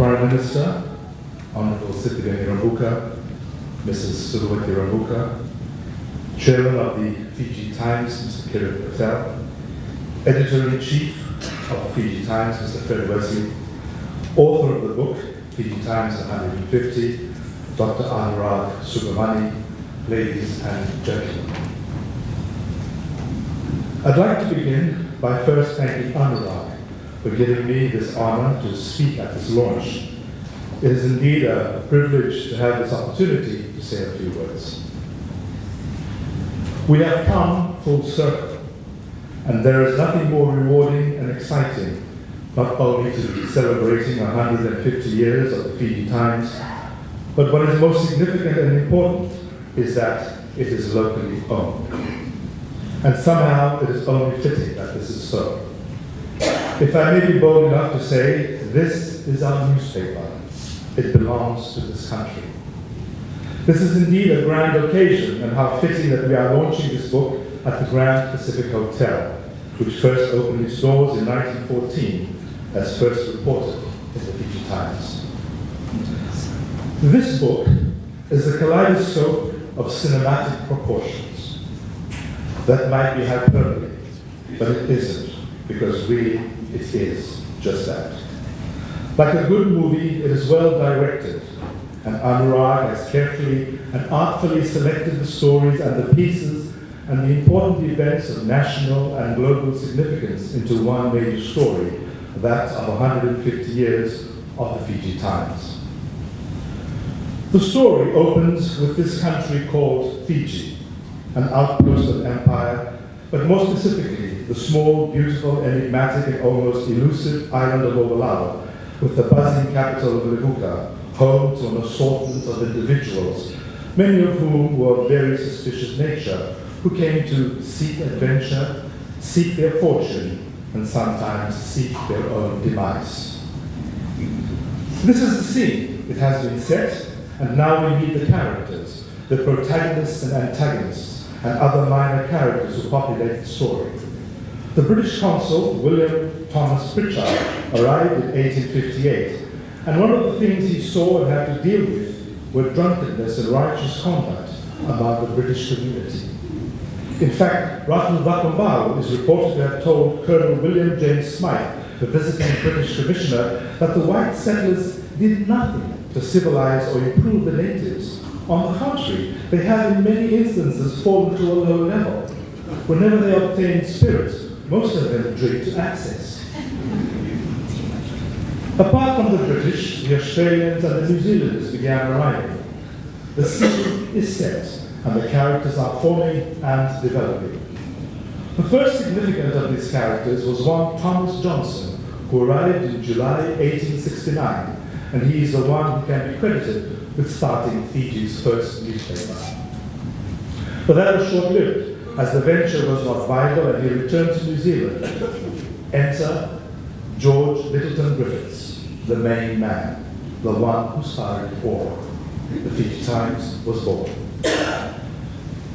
Foreign Minister, Honorable Sitiveni Rabuka, Mrs. Sitiveni Rabuka, Chairman of the FIJI Times, Mr. Kirit PATEL, Editor-in-Chief of FIJI Times, Mr. WESLEY, author of the book, FIJI Times at 150, Dr. Anurag Subramani, ladies and gentlemen. I'd like to begin by first thanking Anurag for giving me this honor to speak at this launch. It is indeed a privilege to have this opportunity to say a few words. We have come full circle, and there is nothing more rewarding and exciting not only to be celebrating 150 years of the FIJI Times, but what is most significant and important is that it is locally owned. And somehow it is only fitting that this is so. If I may be bold enough to say, this is our newspaper. It belongs to this country. This is indeed a grand occasion, and how fitting that we are launching this book at the Grand Pacific Hotel, which first opened its doors in 1914, as first reported in the FIJI Times. This book is a kaleidoscope of cinematic proportions. That might be hyperbole, but it isn't, because really it is just that. Like a good movie, it is well directed, and Anurag has carefully and artfully selected the stories and the pieces and the important events of national and global significance into one major story, that of 150 years of the FIJI Times. The story opens with this country called Fiji, an outpost of empire, but more specifically, the small, beautiful, enigmatic, and almost elusive island of Ovalau, with the buzzing capital of Rabuka, home to an assortment of individuals, many of whom were of very suspicious nature, who came to seek adventure, seek their fortune, and sometimes seek their own demise. This is the scene. It has been set, and now we meet the characters, the protagonists and antagonists, and other minor characters who populate the story. The British consul, William Thomas Pritchard, arrived in 1858, and one of the things he saw and had to deal with were drunkenness and righteous conduct among the British community. In fact, Ratu Vakumbau is reported to have told Colonel William James Smythe, the visiting British commissioner, that the white settlers did nothing to civilize or improve the natives. On the contrary, they have in many instances fallen to a low level. Whenever they obtain spirits, most of them drink to excess. Apart from the British, the Australians and the New Zealanders began arriving. The scene is set, and the characters are forming and developing. The first significant of these characters was one Thomas Johnson, who arrived in July 1869, and he is the one who can be credited with starting Fiji's first newspaper. But that was short-lived, as the venture was not viable and he returned to New Zealand. Enter George Littleton Griffiths, the main man, the one who started it all. The FIJI Times was born.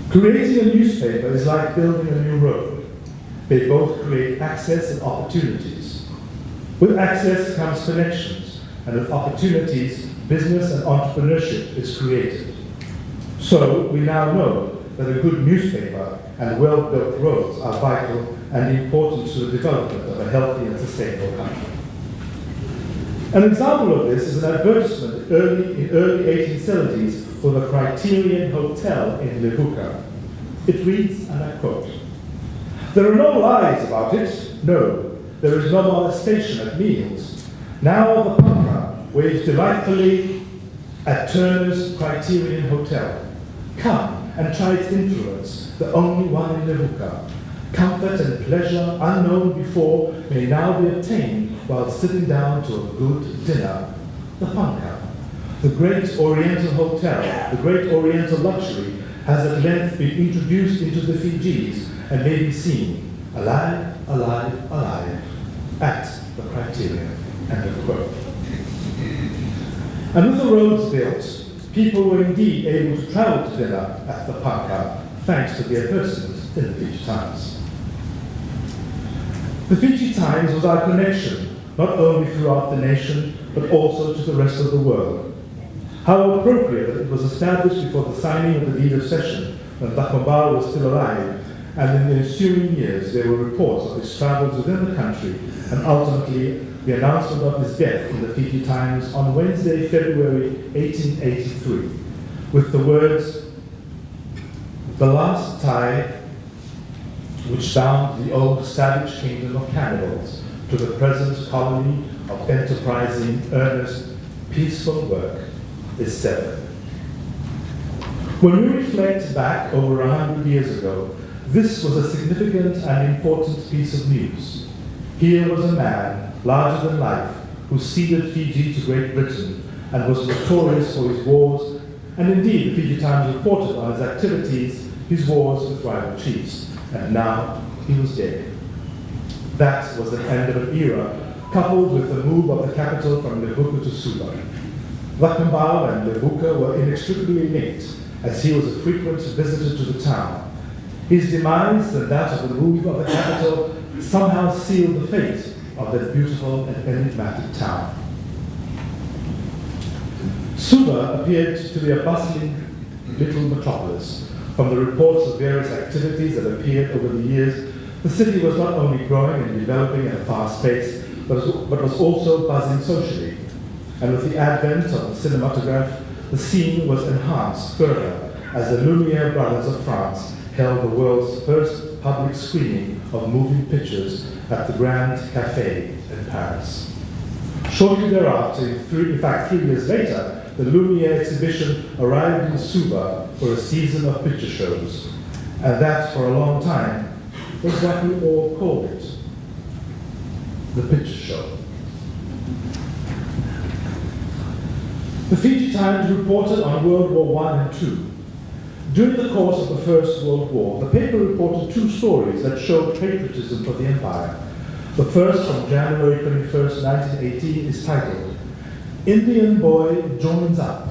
Creating a newspaper is like building a new road. They both create access and opportunities. With access comes connections, and with opportunities, business and entrepreneurship is created. So we now know that a good newspaper and well-built roads are vital and important to the development of a healthy and sustainable country. An example of this is an advertisement in early 1870s for the Criterion Hotel in Rabuka. It reads, and I quote, "There are no lies about it. No, there is no molestation at meals. Now the punka waves delightfully at Turner's Criterion Hotel. Come and try its influence, the only one in Rabuka. Comfort and pleasure unknown before may now be obtained while sitting down to a good dinner. The punka, the great Oriental hotel, the great Oriental luxury, has at length been introduced into the Fijis and may be seen, alive, alive, alive, at the Criterion." End of quote. And with the roads built, people were indeed able to travel to dinner at the punka, thanks to the advertisement in the FIJI Times. The FIJI Times was our connection not only throughout the nation, but also to the rest of the world. How appropriate that it was established before the signing of the deed of cession when Dakombao was still alive, and in the ensuing years there were reports of his travels within the country, and ultimately the announcement of his death in the Fiji Times on Wednesday, February 1883, with the words, "The last tie which bound the old savage kingdom of cannibals to the present colony of enterprising, earnest, peaceful work is severed." When we reflect back over 100 years ago, this was a significant and important piece of news. Here was a man, larger than life, who ceded Fiji to Great Britain and was notorious for his wars, and indeed the Fiji Times reported on his activities, his wars with rival chiefs, and now he was dead. That was the end of an era, coupled with the move of the capital from Rabuka to Suva. Dakombao and Rabuka were inextricably linked, as he was a frequent visitor to the town. His demise and that of the move of the capital somehow sealed the fate of that beautiful and enigmatic town. Suva appeared to be a bustling little metropolis. From the reports of various activities that appeared over the years, the city was not only growing and developing at a fast pace, but was also buzzing socially. And with the advent of the cinematograph, the scene was enhanced further as the Lumiere brothers of France held the world's first public screening of moving pictures at the Grand Café in Paris. Shortly thereafter, in fact 3 years later, the Lumiere exhibition arrived in Suva for a season of picture shows, and that for a long time was what we all called it, the picture show. The Fiji Times reported on World War I and II. During the course of the First World War, the paper reported 2 stories that showed patriotism for the empire. The first, from January 21st, 1918, is titled, "Indian Boy Joins Up.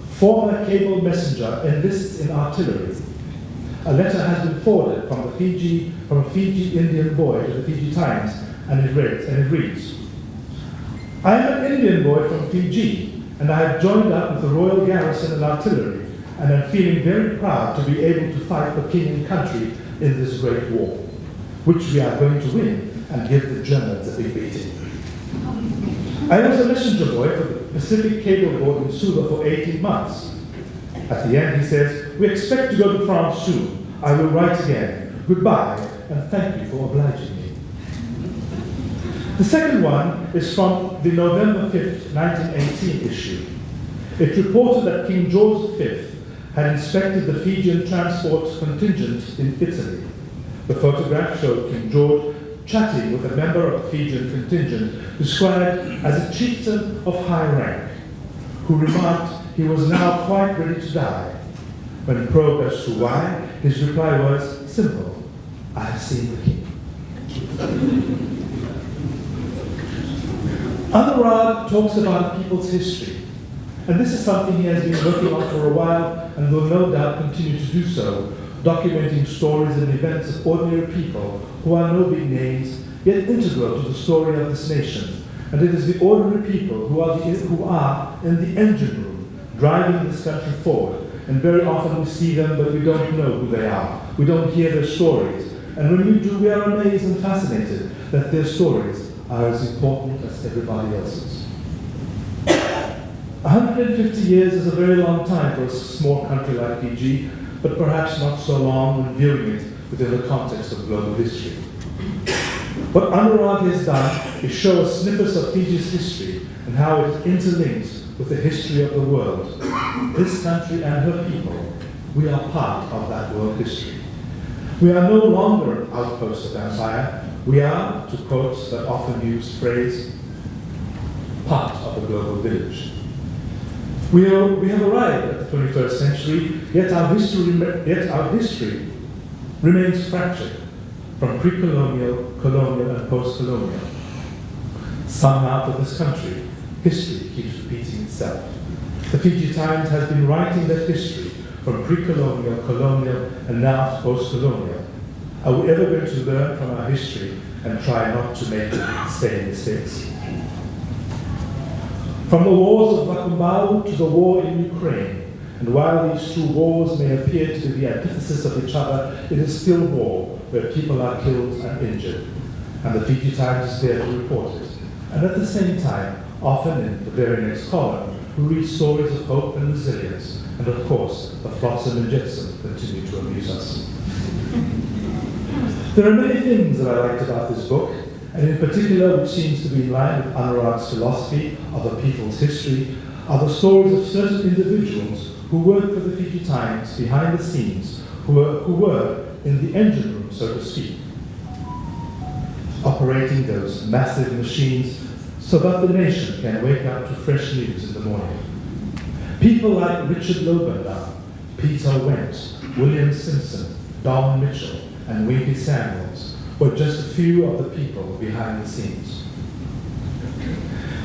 Former Cable Messenger Enlists in Artillery." A letter has been forwarded from a Fiji Indian boy to the Fiji Times, and it reads, "I am an Indian boy from Fiji, and I have joined up with the Royal Garrison and Artillery, and am feeling very proud to be able to fight for king and country in this great war, which we are going to win and give the Germans a big beating. I was a messenger boy for the Pacific Cable Board in Suva for 18 months. At the end he says, we expect to go to France soon. I will write again. Goodbye, and thank you for obliging me." The second one is from the November 5th, 1918 issue. It reported that King George V had inspected the Fijian transport contingent in Italy. The photograph showed King George chatting with a member of the Fijian contingent described as a chieftain of high rank, who remarked he was now quite ready to die. When probed as to why, his reply was simple: "I have seen the king." Anurag talks about people's history, and this is something he has been working on for a while and will no doubt continue to do so, documenting stories and events of ordinary people who are no big names, yet integral to the story of this nation. And it is the ordinary people who are in the engine room, driving this country forward. And very often we see them, but we don't know who they are. We don't hear their stories. And when we do, we are amazed and fascinated that their stories are as important as everybody else's. 150 years is a very long time for a small country like Fiji, but perhaps not so long when viewing it within the context of global history. What Anurag has done is show us snippets of Fiji's history and how it interlinks with the history of the world. This country and her people, we are part of that world history. We are no longer outposts of empire. We are, to quote that often used phrase, part of the global village. We have arrived at the 21st century, yet our history remains fractured from pre-colonial, colonial, and post-colonial. Somehow for this country, history keeps repeating itself. The Fiji Times has been writing that history from pre-colonial, colonial, and now post-colonial. Are we ever going to learn from our history and try not to make the same mistakes? From the wars of Vakumbau to the war in Ukraine, and while these two wars may appear to be the antithesis of each other, it is still war where people are killed and injured, and the Fiji Times is there to report it. And at the same time, often in the very next column, we read stories of hope and resilience, and of course, the flotsam and jetsam continue to amuse us. There are many things that I liked about this book, and in particular, which seems to be in line with Anurag's philosophy of a people's history, are the stories of certain individuals who worked for the Fiji Times behind the scenes, who were in the engine room, so to speak, operating those massive machines so that the nation can wake up to fresh news in the morning. People like Richard Lobendam, Peter Went, William Simpson, Don Mitchell, and Winky Samuels were just a few of the people behind the scenes.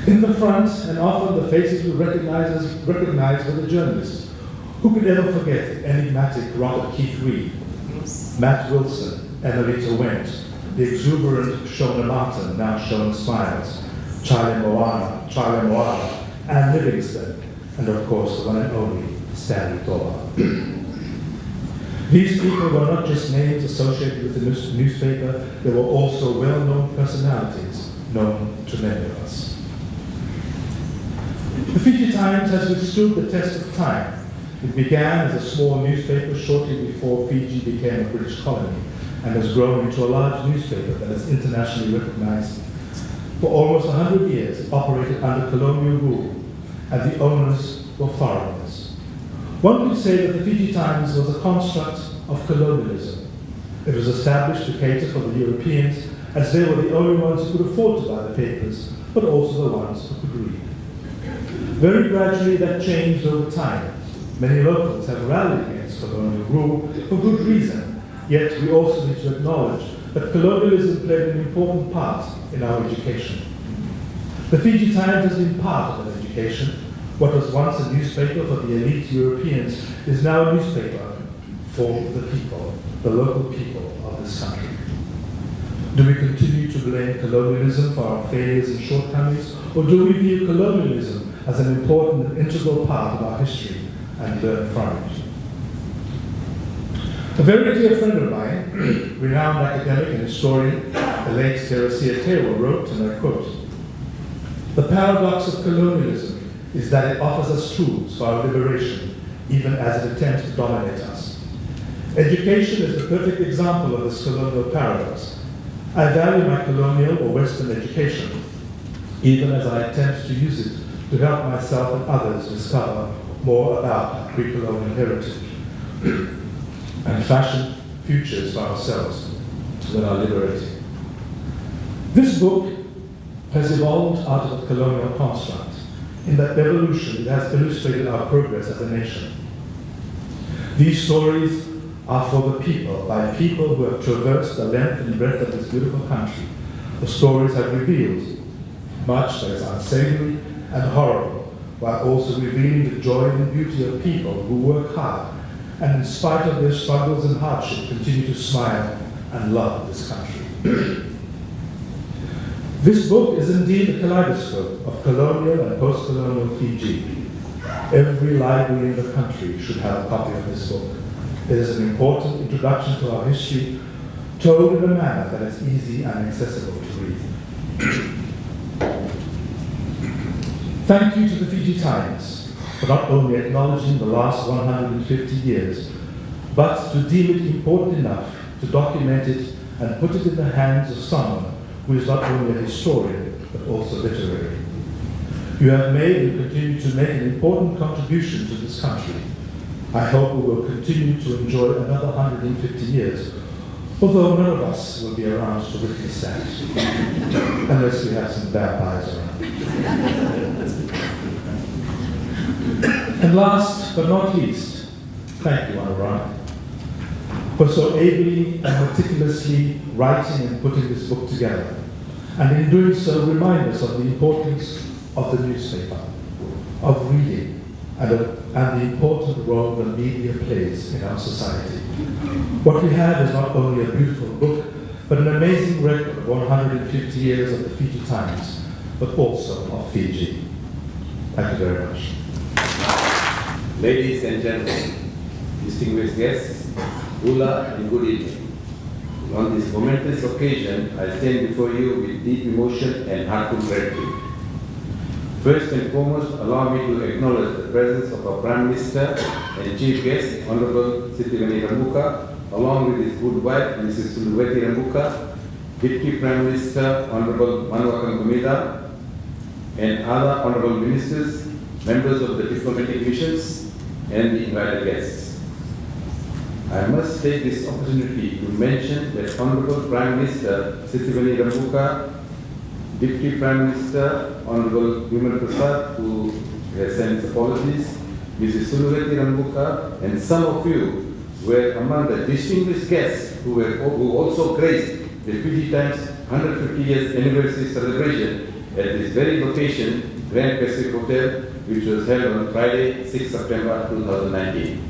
In the front, and often the faces we recognize were the journalists. Who could ever forget the enigmatic Robert Keith Reed, Matt Wilson, Emilita Went, the exuberant Shona Martin, now Shona Smiles, Charlie Moana, Anne Livingston, and of course the one and only Stanley Thorpe. These people were not just names associated with the newspaper, they were also well-known personalities, known to many of us. The Fiji Times has withstood the test of time. It began as a small newspaper shortly before Fiji became a British colony, and has grown into a large newspaper that is internationally recognized. For almost 100 years, it operated under colonial rule, and the owners were foreigners. One could say that the Fiji Times was a construct of colonialism. It was established to cater for the Europeans, as they were the only ones who could afford to buy the papers, but also the ones who could read. Very gradually, that changed over time. Many locals have rallied against colonial rule for good reason, yet we also need to acknowledge that colonialism played an important part in our education. The Fiji Times has been part of that education. What was once a newspaper for the elite Europeans is now a newspaper for the people, the local people of this country. Do we continue to blame colonialism for our failures and shortcomings, or do we view colonialism as an important and integral part of our history and learn from it? A very dear friend of mine, renowned academic and historian, the late Teresia Tewa, wrote, and I quote, "The paradox of colonialism is that it offers us tools for our liberation, even as it attempts to dominate us. Education is the perfect example of this colonial paradox. I value my colonial or Western education, even as I attempt to use it to help myself and others discover more about our pre-colonial heritage and fashion futures for ourselves that are liberating." This book has evolved out of the colonial construct. In that evolution, it has illustrated our progress as a nation. These stories are for the people, by people who have traversed the length and breadth of this beautiful country. The stories have revealed much that is unsavory and horrible, while also revealing the joy and beauty of people who work hard and in spite of their struggles and hardship continue to smile and love this country. This book is indeed a kaleidoscope of colonial and post-colonial Fiji. Every library in the country should have a copy of this book. It is an important introduction to our history, told in a manner that is easy and accessible to read. Thank you to the Fiji Times for not only acknowledging the last 150 years, but to deem it important enough to document it and put it in the hands of someone who is not only a historian, but also literary. You have made and continue to make an important contribution to this country. I hope we will continue to enjoy another 150 years, although none of us will be around to witness that, unless we have some vampires around. And last but not least, thank you, Anurag, for so ably and meticulously writing and putting this book together, and in doing so remind us of the importance of the newspaper, of reading, and the important role the media plays in our society. What we have is not only a beautiful book, but an amazing record of 150 years of the Fiji Times, but also of Fiji. Thank you very much. Ladies and gentlemen, distinguished guests, Ula and good evening. On this momentous occasion, I stand before you with deep emotion and heartfelt gratitude. First and foremost, allow me to acknowledge the presence of our Prime Minister and Chief Guest, Honorable Sitiveni Rabuka, along with his good wife, Mrs. Sitiveni Rabuka, Deputy Prime Minister, Honorable Manwakam Gumida, and other Honorable Ministers, members of the diplomatic missions, and the invited guests. I must take this opportunity to mention that Honorable Prime Minister Sitiveni Rabuka, Deputy Prime Minister Honorable Vimal Prasad, who has sent apologies, Mrs. Sitiveni Rabuka, and some of you were among the distinguished guests who also graced the Fiji Times 150 years anniversary celebration at this very location, Grand Pacific Hotel, which was held on Friday, 6 September 2019.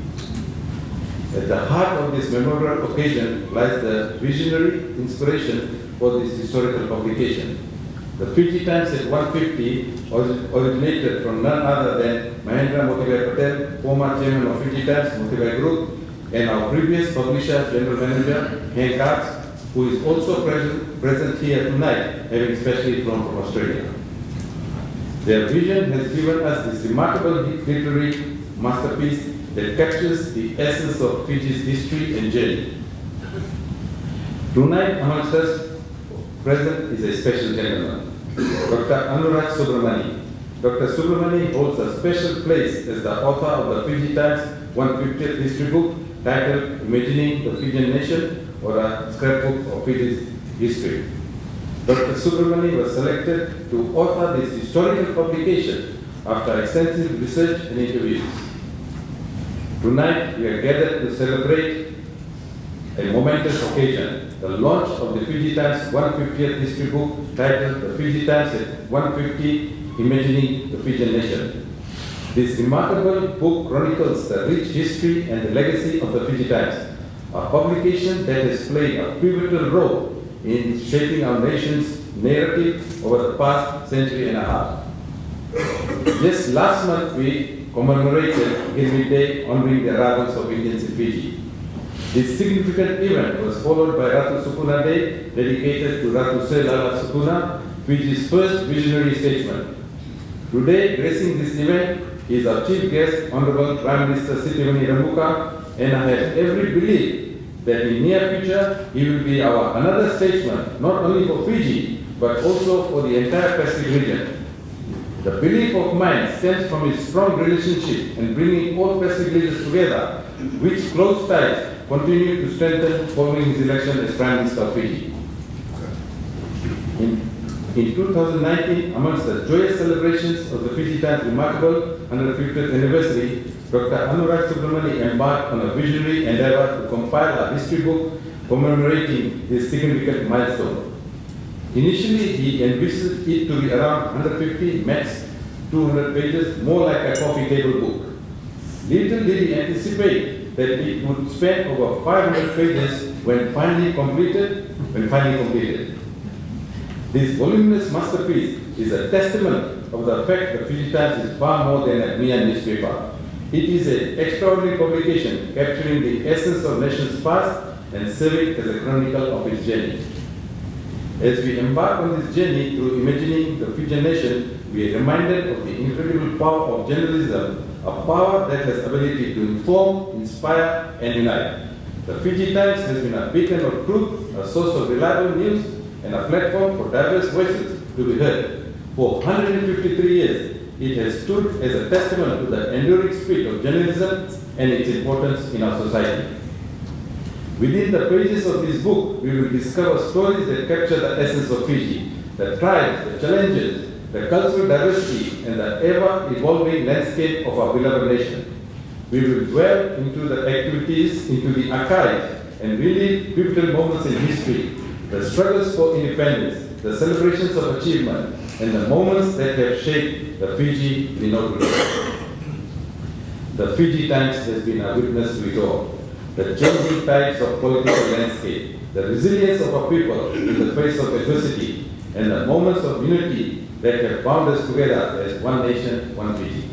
At the heart of this memorable occasion lies the visionary inspiration for this historical publication. The Fiji Times at 150 originated from none other than Mahendra Motibai Patel, former chairman of Fiji Times, Motibai Group, and our previous publisher, General Manager, Hank Arts, who is also present here tonight, having specially flown from Australia. Their vision has given us this remarkable literary masterpiece that captures the essence of Fiji's history and journey. Tonight amongst us present is a special gentleman, Dr. Anurag Subramani. Dr. Subramani holds a special place as the author of the Fiji Times 150th history book titled Imagining the Fijian Nation, or a scrapbook of Fiji's history. Dr. Subramani was selected to author this historical publication after extensive research and interviews. Tonight we are gathered to celebrate a momentous occasion, the launch of the Fiji Times 150th history book titled The Fiji Times at 150, Imagining the Fijian Nation. This remarkable book chronicles the rich history and the legacy of the Fiji Times, a publication that has played a pivotal role in shaping our nation's narrative over the past century and a half. Just last month we commemorated Kirit Day, honoring the arrivals of Indians in Fiji. This significant event was followed by Ratu Sukuna Day, dedicated to Ratu Sri Lala Sukuna, Fiji's first visionary statesman. Today, gracing this event is our chief guest, Honorable Prime Minister Sitiveni Rabuka, and I have every belief that in near future he will be our another statesman, not only for Fiji, but also for the entire Pacific region. The belief of mine stems from his strong relationship in bringing all Pacific leaders together, which close ties continue to strengthen following his election as Prime Minister of Fiji. In 2019, amongst the joyous celebrations of the Fiji Times' remarkable 150th anniversary, Dr. Anurag Subramani embarked on a visionary endeavor to compile a history book commemorating this significant milestone. Initially, he envisaged it to be around 150, max 200 pages, more like a coffee table book. Little did he anticipate that it would span over 500 pages when finally completed. This voluminous masterpiece is a testament of the fact that Fiji Times is far more than a mere newspaper. It is an extraordinary publication capturing the essence of nation's past and serving as a chronicle of its journey. As we embark on this journey through imagining the Fijian nation, we are reminded of the incredible power of journalism, a power that has the ability to inform, inspire, and unite. The Fiji Times has been a beacon of truth, a source of reliable news, and a platform for diverse voices to be heard. For 153 years, it has stood as a testament to the enduring spirit of journalism and its importance in our society. Within the pages of this book, we will discover stories that capture the essence of Fiji, the tribes, the challenges, the cultural diversity, and the ever-evolving landscape of our beloved nation. We will dwell into the activities, into the archives, and relive pivotal moments in history, the struggles for independence, the celebrations of achievement, and the moments that have shaped the Fiji we know today. The Fiji Times has been a witness to it all. The changing tides of political landscape, the resilience of our people in the face of adversity, and the moments of unity that have bound us together as one nation, one Fiji.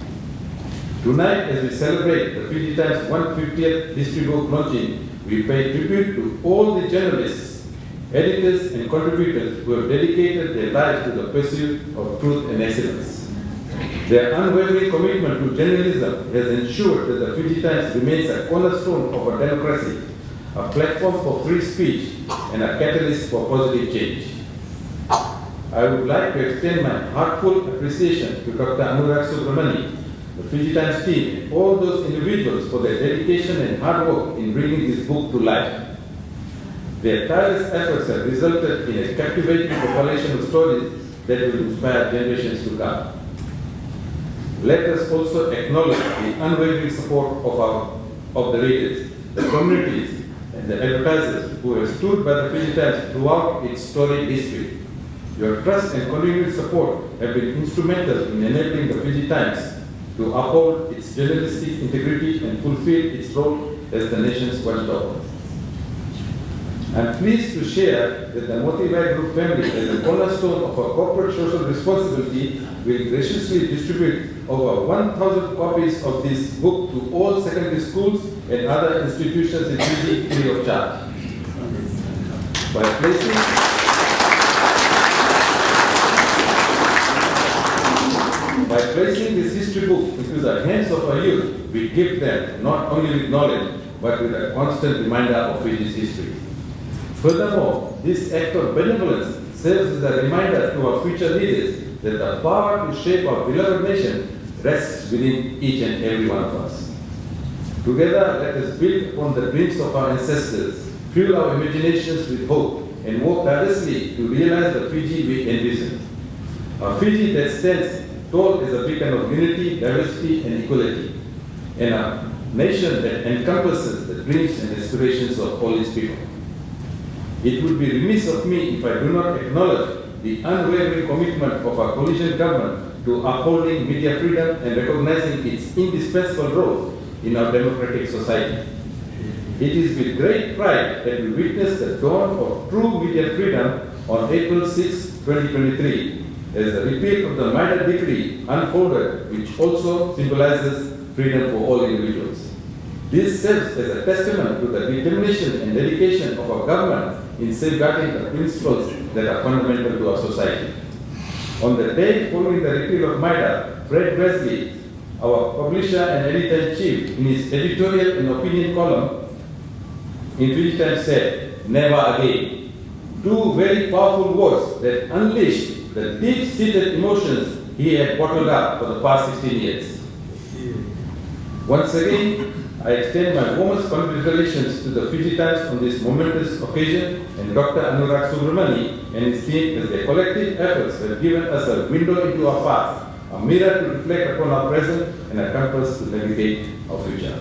Tonight, as we celebrate the Fiji Times 150th history book launching, we pay tribute to all the journalists, editors, and contributors who have dedicated their lives to the pursuit of truth and excellence. Their unwavering commitment to journalism has ensured that the Fiji Times remains a cornerstone of our democracy, a platform for free speech, and a catalyst for positive change. I would like to extend my heartfelt appreciation to Dr. Anurag Subramani, the Fiji Times team, and all those individuals for their dedication and hard work in bringing this book to life. Their tireless efforts have resulted in a captivating compilation of stories that will inspire generations to come. Let us also acknowledge the unwavering support of the readers, the communities, and the advertisers who have stood by the Fiji Times throughout its storied history. Your trust and continued support have been instrumental in enabling the Fiji Times to uphold its journalistic integrity and fulfill its role as the nation's watchdog. I am pleased to share that the Motivai Group family, as a cornerstone of our corporate social responsibility, will graciously distribute over 1,000 copies of this book to all secondary schools and other institutions in Fiji free of charge. By placing this history book into the hands of our youth, we give them not only with knowledge, but with a constant reminder of Fiji's history. Furthermore, this act of benevolence serves as a reminder to our future leaders that the power to shape our beloved nation rests within each and every one of us. Together, let us build upon the dreams of our ancestors, fuel our imaginations with hope, and work tirelessly to realize the Fiji we envision. A Fiji that stands tall as a beacon of unity, diversity, and equality, and a nation that encompasses the dreams and aspirations of all its people. It would be remiss of me if I do not acknowledge the unwavering commitment of our coalition government to upholding media freedom and recognizing its indispensable role in our democratic society. It is with great pride that we witness the dawn of true media freedom on April 6, 2023, as the repeal of the minor decree unfolded, which also symbolizes freedom for all individuals. This serves as a testament to the determination and dedication of our government in safeguarding the principles that are fundamental to our society. On the day following the repeal of MIDA, Fred WESLEY, our publisher and editor-in-chief, in his editorial and opinion column in Fiji Times said, "Never again." Two very powerful words that unleashed the deep-seated emotions he had bottled up for the past 16 years. Once again, I extend my warmest congratulations to the Fiji Times on this momentous occasion and Dr. Anurag Subramani and his team as their collective efforts have given us a window into our past, a mirror to reflect upon our present, and a compass to navigate our future.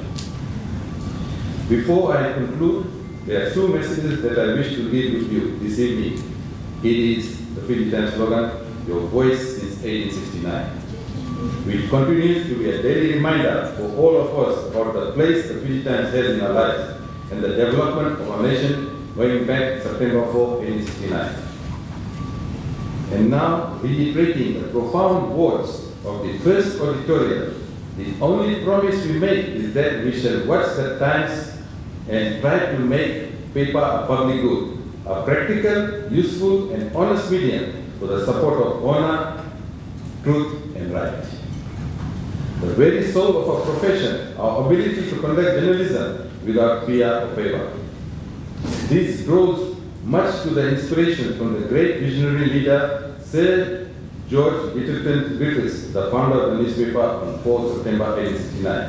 Before I conclude, there are two messages that I wish to leave with you this evening. It is the Fiji Times slogan, "Your voice since 1869." Which continues to be a daily reminder for all of us about the place the Fiji Times has in our lives and the development of our nation going back September 4, 1869. And now, reiterating the profound words of the first editorial, the only promise we make is that we shall watch the times and try to make paper a public good, a practical, useful, and honest medium for the support of honor, truth, and right. The very soul of our profession, our ability to conduct journalism without fear or favor. This draws much to the inspiration from the great visionary leader, Sir George Littleton Griffiths, the founder of the newspaper on 4 September 1869.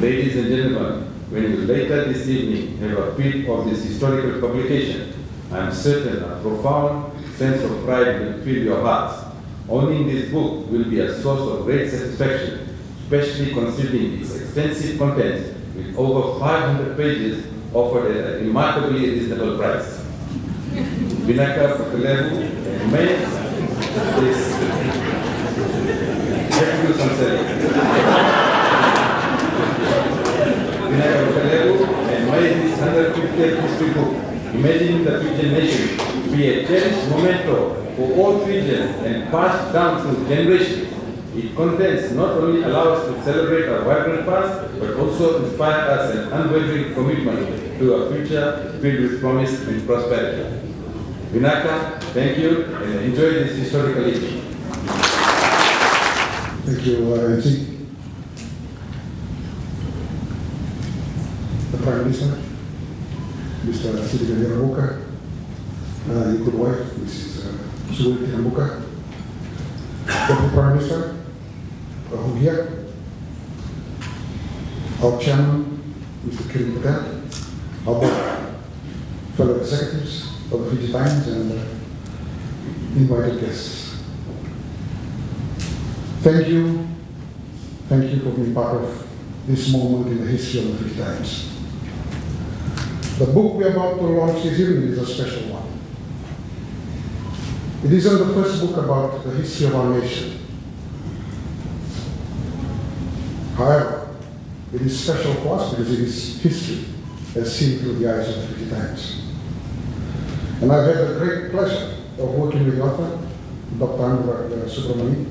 Ladies and gentlemen, when you later this evening have a peep of this historical publication, I am certain a profound sense of pride will fill your hearts. Owning this book will be a source of great satisfaction, especially considering its extensive contents with over 500 pages offered at a remarkably reasonable price. Vinaka Pukalevu and May is history book, imagining the Fijian nation to be a cherished memento for all Fijians and passed down through generations. It contains not only allow us to celebrate our vibrant past, but also inspire us an unwavering commitment to a future filled with promise and prosperity. Vinaka, thank you and enjoy this historical evening. Thank you, MC. The Prime Minister, Mr. Sitiveni Rabuka, your good wife, Mrs. Sitiveni Rabuka, Deputy Prime Minister, who here, our Chairman, Mr. Kirit, our board, fellow executives of the FIJI Times, and invited guests. Thank you for being part of this moment in the history of the FIJI Times. The book we are about to launch this evening is a special one. It isn't the first book about the history of our nation. However, it is special for us because it is history as seen through the eyes of the FIJI Times. And I've had the great pleasure of working with the author, Dr. Anurag Subramani,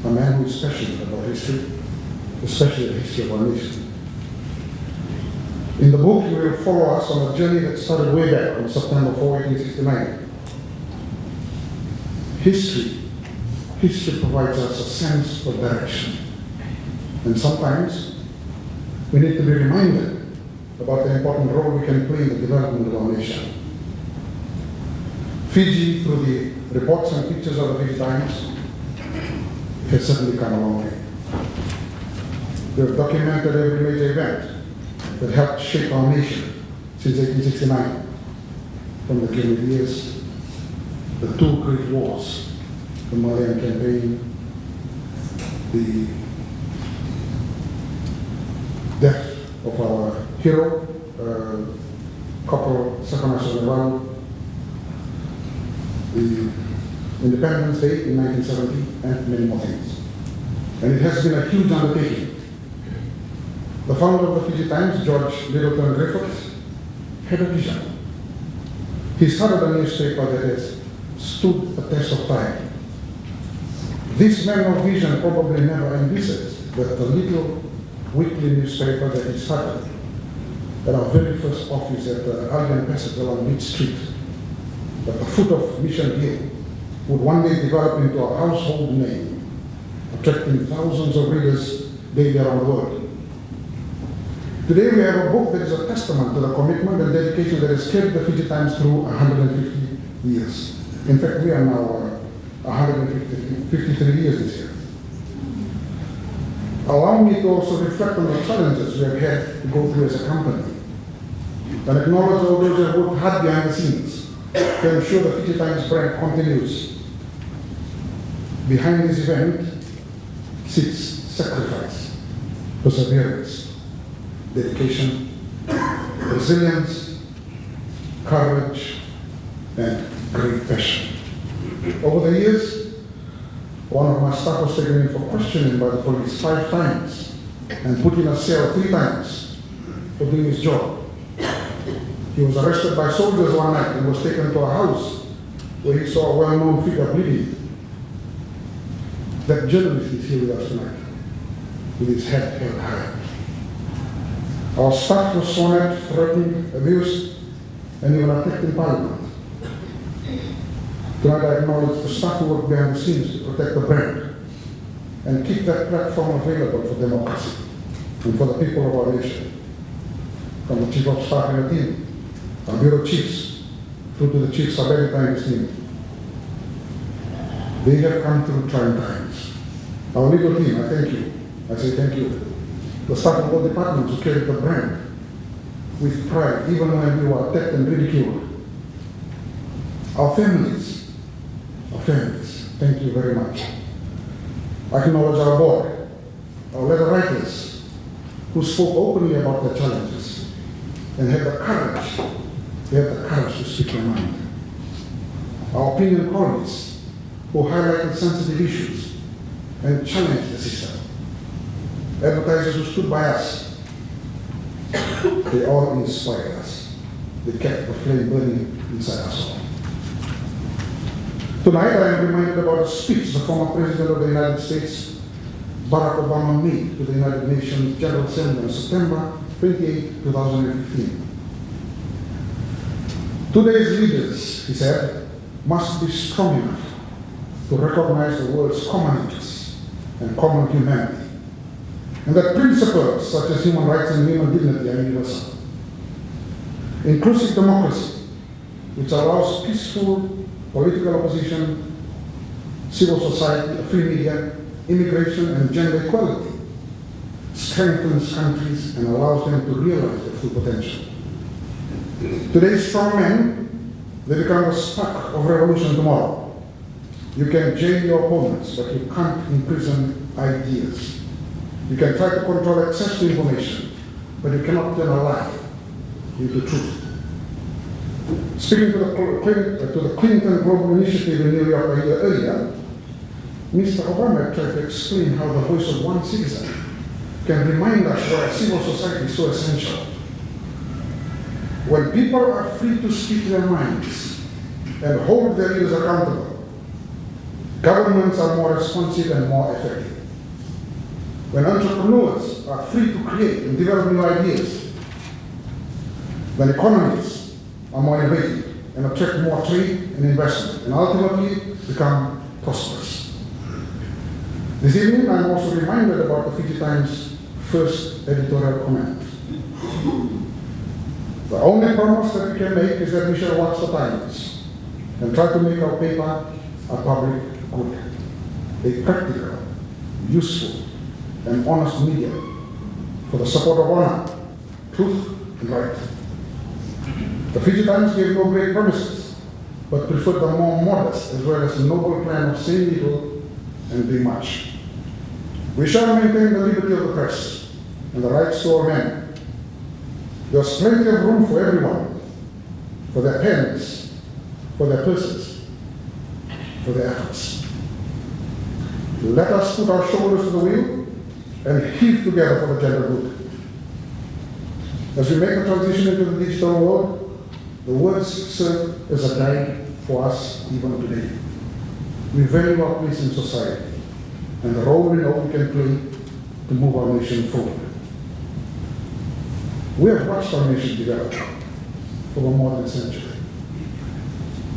a man who is passionate about history, especially the history of our nation. In the book, you will follow us on a journey that started way back on September 4, 1869. History provides us a sense of direction. And sometimes we need to be reminded about the important role we can play in the development of our nation. Fiji, through the reports and pictures of the FIJI Times, has certainly come a long way. We have documented every major event that helped shape our nation since 1869, from the Kirit years, the two great wars, the Malayan campaign, the death of our hero, Corporal Sakanasoneralu, the Independence Day in 1970, and many more things. And it has been a huge undertaking. The founder of the FIJI Times, George Littleton Griffiths, had a vision. He started a newspaper that has stood the test of time. This man of vision probably never envisaged that the little weekly newspaper that he started at our very first office at the Albion Passage along Mid Street, at the foot of Mission Hill, would one day develop into a household name, attracting thousands of readers daily around the world. Today we have a book that is a testament to the commitment and dedication that has carried the FIJI Times through 150 years. In fact, we are now 153 years this year. Allow me to also reflect on the challenges we have had to go through as a company, and acknowledge all those who have worked hard behind the scenes to ensure the FIJI Times brand continues. Behind this event sits sacrifice, perseverance, dedication, resilience, courage, and great passion. Over the years, one of my staff was taken in for questioning by the police 5 times and put in a cell 3 times for doing his job. He was arrested by soldiers one night and was taken to a house where he saw a well-known figure bleeding. That journalist is here with us tonight, with his head held high. Our staff was sworn at, threatened, abused, and even attacked in Parliament. Tonight I acknowledge the staff who work behind the scenes to protect the brand and keep that platform available for democracy and for the people of our nation. From the Chief of Staff and the team, our Bureau Chiefs, through to the Chief Sub-Editor and his team. They have come through trying times. Our legal team, I thank you. I say thank you. The staff of all departments who carry the brand with pride, even when we were attacked and ridiculed. Our families, thank you very much. I acknowledge our board, our letter writers, who spoke openly about their challenges and had the courage to speak their mind. Our opinion colleagues, who highlighted sensitive issues and challenged the system. Advertisers who stood by us, they all inspired us. they kept the flame burning inside us all. Tonight I am reminded about a speech the former President of the United States, Barack Obama, made to the United Nations General Assembly on September 28, 2015. Today's leaders, he said, must be strong enough to recognize the world's common interests and common humanity, and that principles such as human rights and human dignity are universal. Inclusive democracy, which allows peaceful political opposition, civil society, a free media, immigration, and gender equality, strengthens countries and allows them to realize their full potential. Today's strong men, they become the spark of revolution tomorrow. You can jail your opponents, but you can't imprison ideas. You can try to control access to information, but you cannot turn a lie into truth. Speaking to the Clinton Global Initiative in New York a year earlier, Mr. Obama tried to explain how the voice of one citizen can remind us why civil society is so essential. When people are free to speak their minds and hold their leaders accountable, governments are more responsive and more effective. When entrepreneurs are free to create and develop new ideas, then economies are more innovative and attract more trade and investment, and ultimately become prosperous. This evening, I'm also reminded about the FIJI Times' first editorial comment. The only promise that we can make is that we shall watch the Times and try to make our paper a public good, a practical, useful, and honest medium for the support of honor, truth, and right. The FIJI Times gave no great promises, but preferred the more modest as well as noble plan of saying little and doing much. We shall maintain the liberty of the press and the rights to all men. There's plenty of room for everyone, for their pens, for their purses, for their efforts. Let us put our shoulders to the wheel and heave together for the general good. As we make the transition into the digital world, the words serve as a guide for us even today. We value our place in society and the role we know we can play to move our nation forward. We have watched our nation develop over more than a century,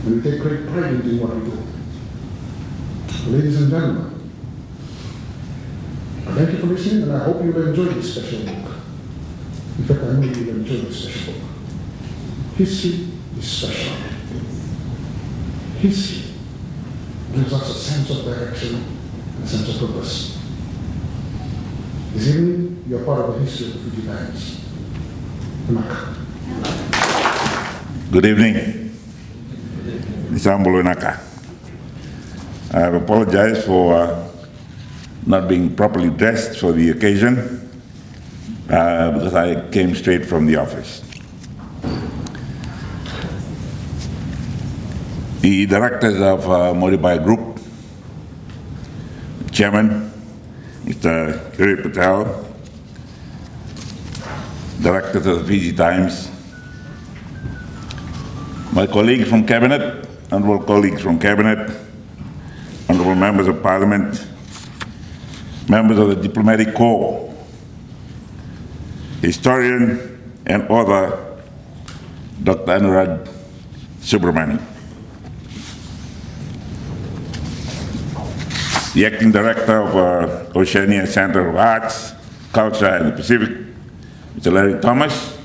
and we take great pride in doing what we do. Ladies and gentlemen, I thank you for listening, and I hope you will enjoy this special book. In fact, I know you will enjoy this special book. History is special. History gives us a sense of direction and a sense of purpose. This evening, you are part of the history of the FIJI Times. Good evening, Mr. Ambulonaka. I have apologized for not being properly dressed for the occasion because I came straight from the office. The directors of Modibai Group, Chairman, Mr. Kirit PATEL, Directors of the FIJI Times, my colleagues from Cabinet, honorable colleagues from Cabinet, honorable members of Parliament, members of the Diplomatic Corps, historian and author, Dr. Anurag Subramani, the acting director of Oceania Center of Arts, Culture and the Pacific, Mr. Larry Thomas,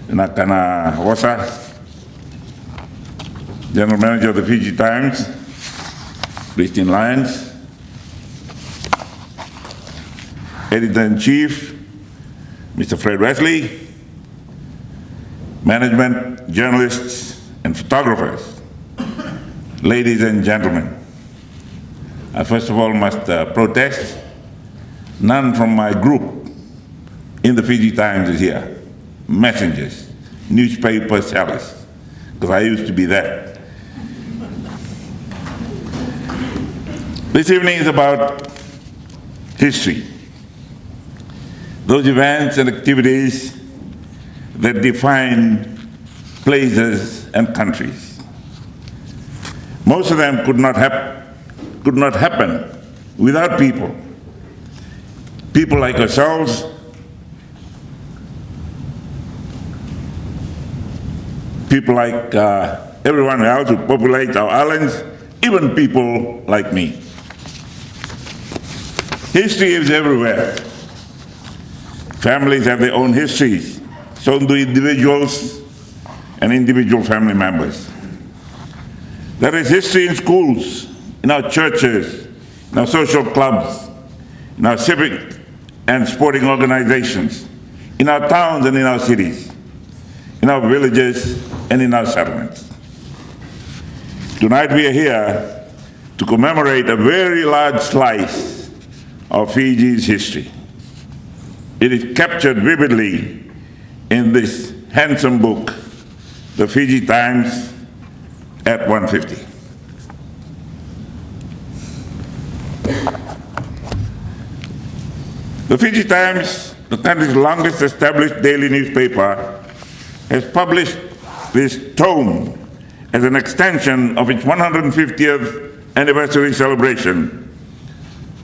Nakana Hosa, General Manager of the FIJI Times, Christine Lyons, Editor-in-Chief, Mr. Fred WESLEY, management, journalists, and photographers, ladies and gentlemen. I first of all must protest. None from my group in the FIJI Times is here. Messengers, newspaper sellers, because I used to be that. This evening is about history. Those events and activities that define places, and countries. Most of them could not happen without people. People like ourselves, people like everyone else who populate our islands, even people like me. History is everywhere. Families have their own histories, so do individuals and individual family members. There is history in schools, in our churches, in our social clubs, in our civic and sporting organizations, in our towns and in our cities, in our villages and in our settlements. Tonight we are here to commemorate a very large slice of Fiji's history. It is captured vividly in this handsome book, the Fiji Times at 150. The Fiji Times, the country's longest established daily newspaper, has published this tome as an extension of its 150th anniversary celebration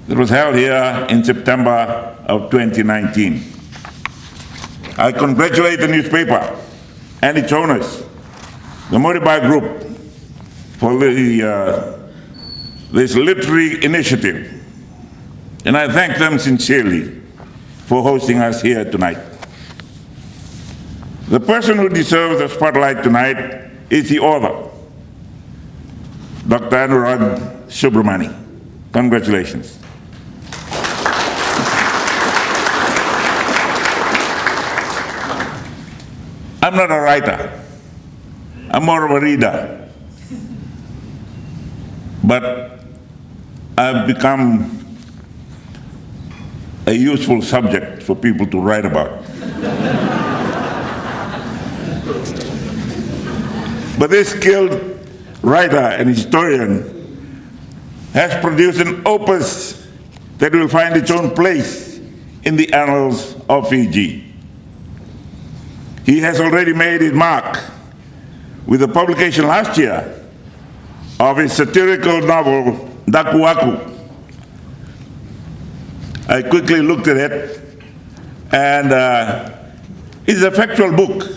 that was held here in September of 2019. I congratulate the newspaper and its owners, the Moribai Group, for this literary initiative. And I thank them sincerely for hosting us here tonight. The person who deserves the spotlight tonight is the author, Dr. Anurag Subramani. Congratulations. I'm not a writer. I'm more of a reader. But I've become a useful subject for people to write about. But this skilled writer and historian has produced an opus that will find its own place in the annals of Fiji. He has already made his mark with the publication last year of his satirical novel, Daku Aku. I quickly looked at it, and it's a factual book,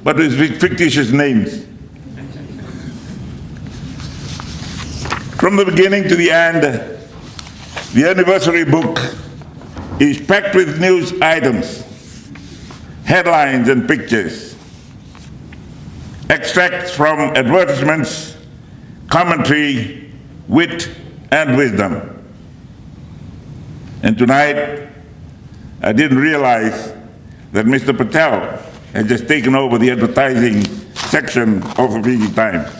but with fictitious names. From the beginning to the end, the anniversary book is packed with news items, headlines and pictures, extracts from advertisements, commentary, wit, and wisdom. And tonight, I didn't realize that Mr. Patel had just taken over the advertising section of the Fiji Times.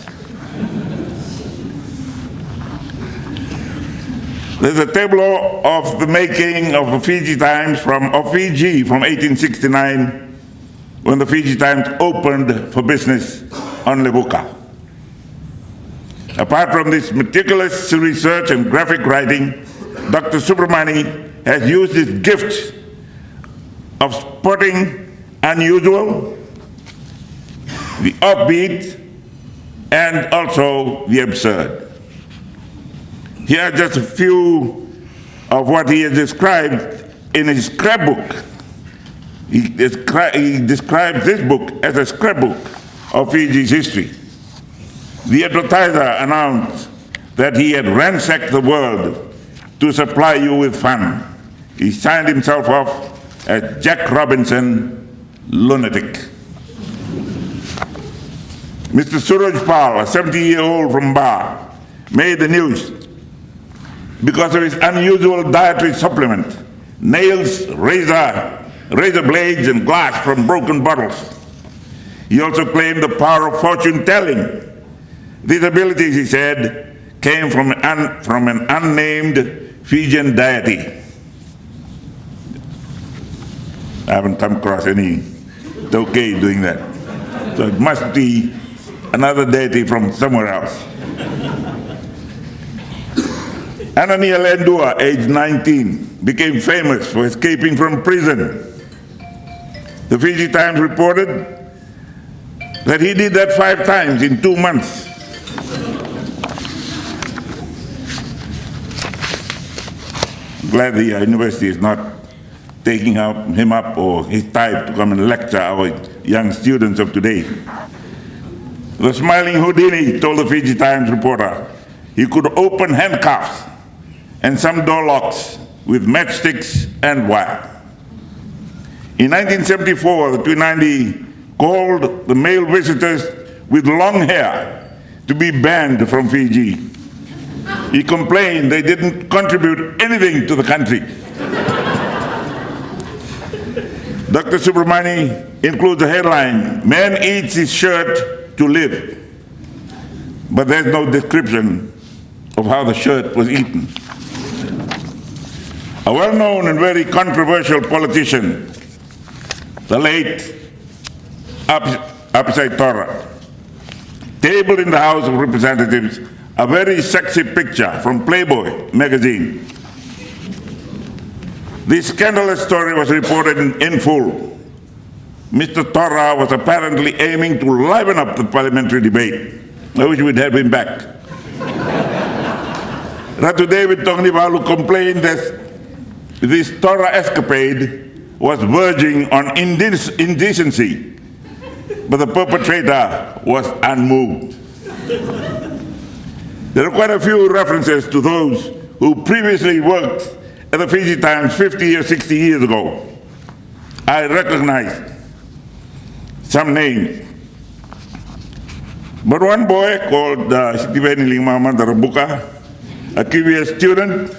There's a tableau of the making of the Fiji Times of Fiji from 1869, when the Fiji Times opened for business on Rabuka. Apart from this meticulous research and graphic writing, Dr. Subramani has used his gift of spotting unusual, the offbeat, and also the absurd. Here are just a few of what he has described in his scrapbook. He describes this book as a scrapbook of Fiji's history. The advertiser announced that he had ransacked the world to supply you with fun. He signed himself off as Jack Robinson, lunatic. Mr. Suraj Pal, a 70-year-old from Bar, made the news because of his unusual dietary supplement, nails, razor blades, and glass from broken bottles. He also claimed the power of fortune telling. These abilities, he said, came from an unnamed Fijian deity. I haven't come across any Tokay doing that. So it must be another deity from somewhere else. Anania Lendua, aged 19, became famous for escaping from prison. The Fiji Times reported that he did that 5 times in 2 months. Glad the university is not taking him up or his type to come and lecture our young students of today. The smiling Houdini told the Fiji Times reporter he could open handcuffs and some door locks with matchsticks and wire. In 1974, the 290 called the male visitors with long hair to be banned from Fiji. He complained they didn't contribute anything to the country. Dr. Subramani includes a headline, "Man eats his shirt to live." But there's no description of how the shirt was eaten. A well-known and very controversial politician, the late Apisai Tora, tabled in the House of Representatives a very sexy picture from Playboy magazine. This scandalous story was reported in full. Mr. Tora was apparently aiming to liven up the parliamentary debate. I wish we'd have him back. Ratu David Tongnivalu complained that this Tora escapade was verging on indecency, but the perpetrator was unmoved. There are quite a few references to those who previously worked at the Fiji Times 50 or 60 years ago. I recognize some names. But one boy called Sitiveni Rabuka, a curious student,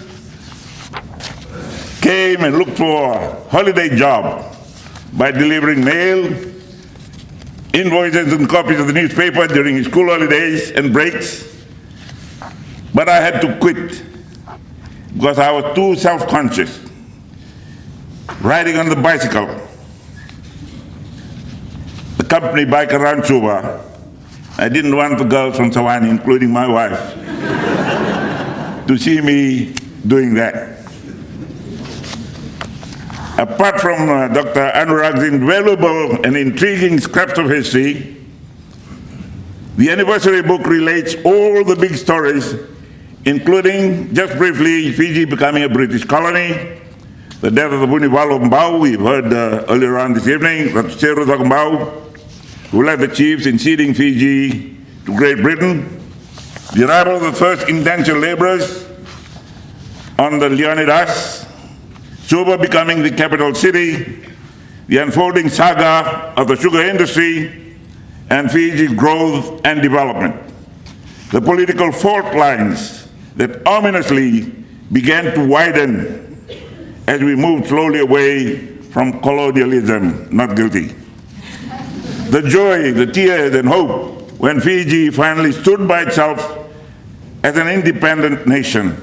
came and looked for a holiday job by delivering mail, invoices and copies of the newspaper during his school holidays and breaks. But I had to quit because I was too self-conscious. Riding on the bicycle, the company bike around Suva, I didn't want the girls from Sawani, including my wife, to see me doing that. Apart from Dr. Anurag's invaluable and intriguing scraps of history, the anniversary book relates all the big stories, including, just briefly, Fiji becoming a British colony, the death of the Buniwalo Mbau, we've heard earlier on this evening, Ratuseru Mbau, who led the chiefs in ceding Fiji to Great Britain, the arrival of the first indentured laborers on the Leonidas, Suva becoming the capital city, the unfolding saga of the sugar industry, and Fiji's growth and development. The political fault lines that ominously began to widen as we moved slowly away from colonialism, not guilty. The joy, the tears, and hope when Fiji finally stood by itself as an independent nation.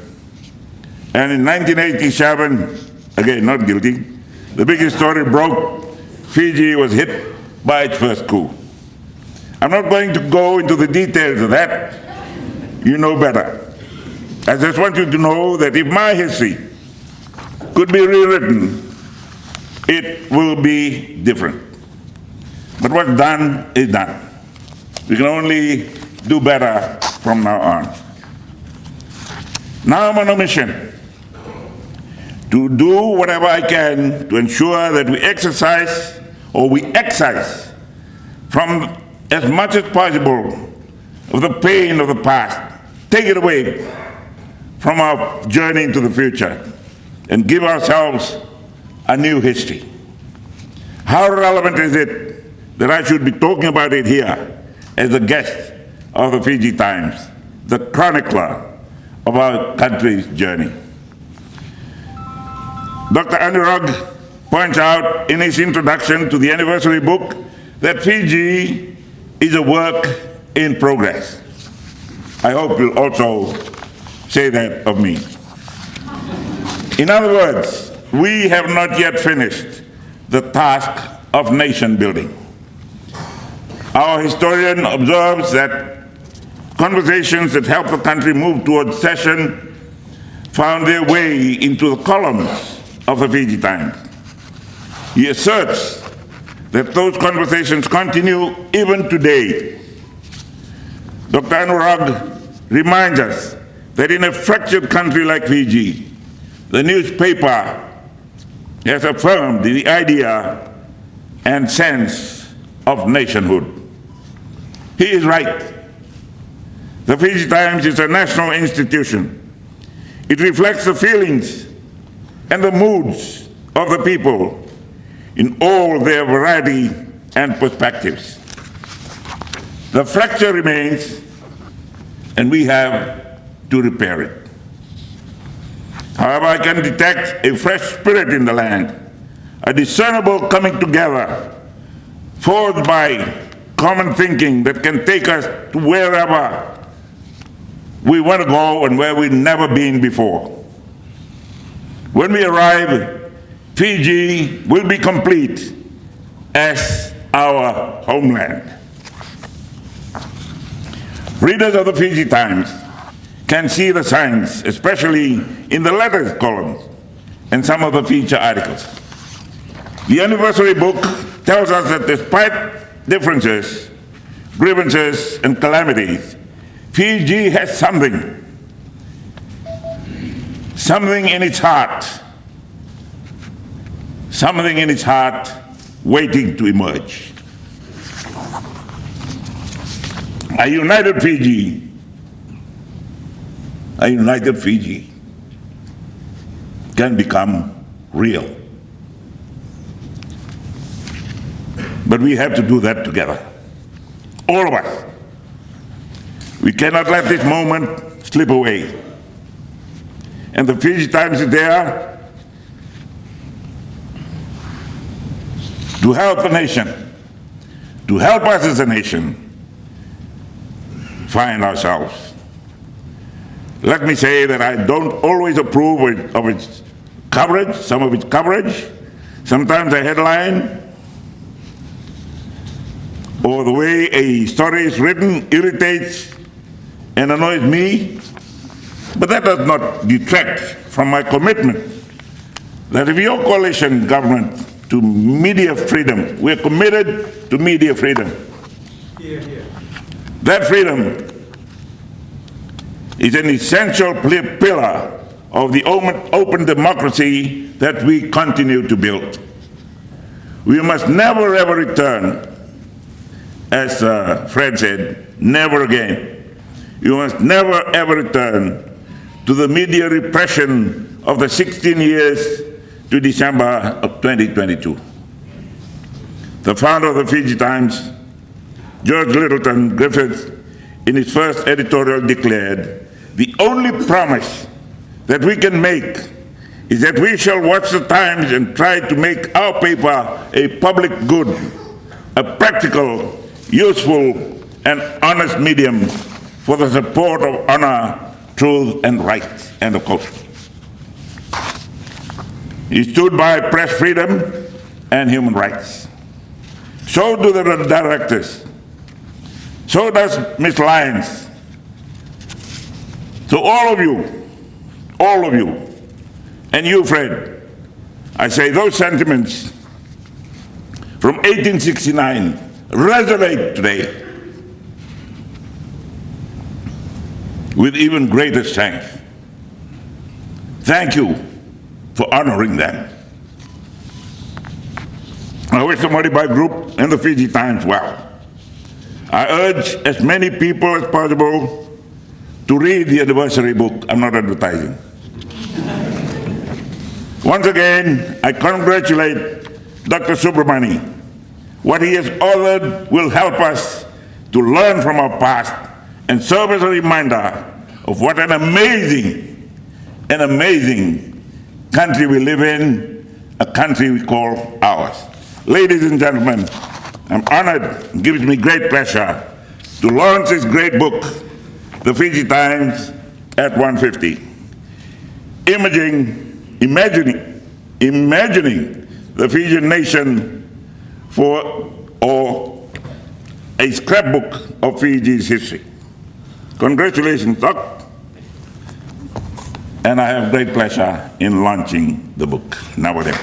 And in 1987, again, not guilty, the biggest story broke. Fiji was hit by its first coup. I'm not going to go into the details of that. You know better. I just want you to know that if my history could be rewritten, it will be different. But what's done is done. We can only do better from now on. Now I'm on a mission to do whatever I can to ensure that we excise from as much as possible of the pain of the past, take it away from our journey into the future, and give ourselves a new history. How relevant is it that I should be talking about it here as a guest of the Fiji Times, the chronicler of our country's journey? Dr. Anurag points out in his introduction to the anniversary book that Fiji is a work in progress. I hope you'll also say that of me. In other words, we have not yet finished the task of nation building. Our historian observes that conversations that helped the country move towards secession found their way into the columns of the Fiji Times. He asserts that those conversations continue even today. Dr. Anurag reminds us that in a fractured country like Fiji, the newspaper has affirmed the idea and sense of nationhood. He is right. The Fiji Times is a national institution. It reflects the feelings and the moods of the people in all their variety and perspectives. The fracture remains, and we have to repair it. However, I can detect a fresh spirit in the land, a discernible coming together, forged by common thinking that can take us to wherever we want to go and where we've never been before. When we arrive, Fiji will be complete as our homeland. Readers of the Fiji Times can see the signs, especially in the letters columns and some of the feature articles. The anniversary book tells us that despite differences, grievances, and calamities, Fiji has something in its heart waiting to emerge. A united Fiji can become real. But we have to do that together, all of us. We cannot let this moment slip away. And the Fiji Times is there to help the nation, to help us as a nation find ourselves. Let me say that I don't always approve of its coverage, some of its coverage. Sometimes a headline or the way a story is written irritates and annoys me, but that does not detract from my commitment that if your coalition government to media freedom, we're committed to media freedom. That freedom is an essential pillar of the open democracy that we continue to build. We must never ever return, as Fred said, never again. You must never ever return to the media repression of the 16 years to December of 2022. The founder of the Fiji Times, George Littleton Griffith, in his first editorial declared, "The only promise that we can make is that we shall watch the Times and try to make our paper a public good, a practical, useful, and honest medium for the support of honor, truth, and right," end of quote. He stood by press freedom and human rights. So do the directors. So does Ms. Lyons. So all of you, and you, Fred, I say those sentiments from 1869 resonate today with even greater strength. Thank you for honoring them. I wish the Modibai Group and the Fiji Times well. I urge as many people as possible to read the anniversary book. I'm not advertising. Once again, I congratulate Dr. Subramani. What he has authored will help us to learn from our past and serve as a reminder of what an amazing country we live in, a country we call ours. Ladies and gentlemen, I'm honored, it gives me great pleasure to launch this great book, The Fiji Times at 150. Imagining the Fijian nation or a scrapbook of Fiji's history. Congratulations, Doc. And I have great pleasure in launching the book. Nowadays.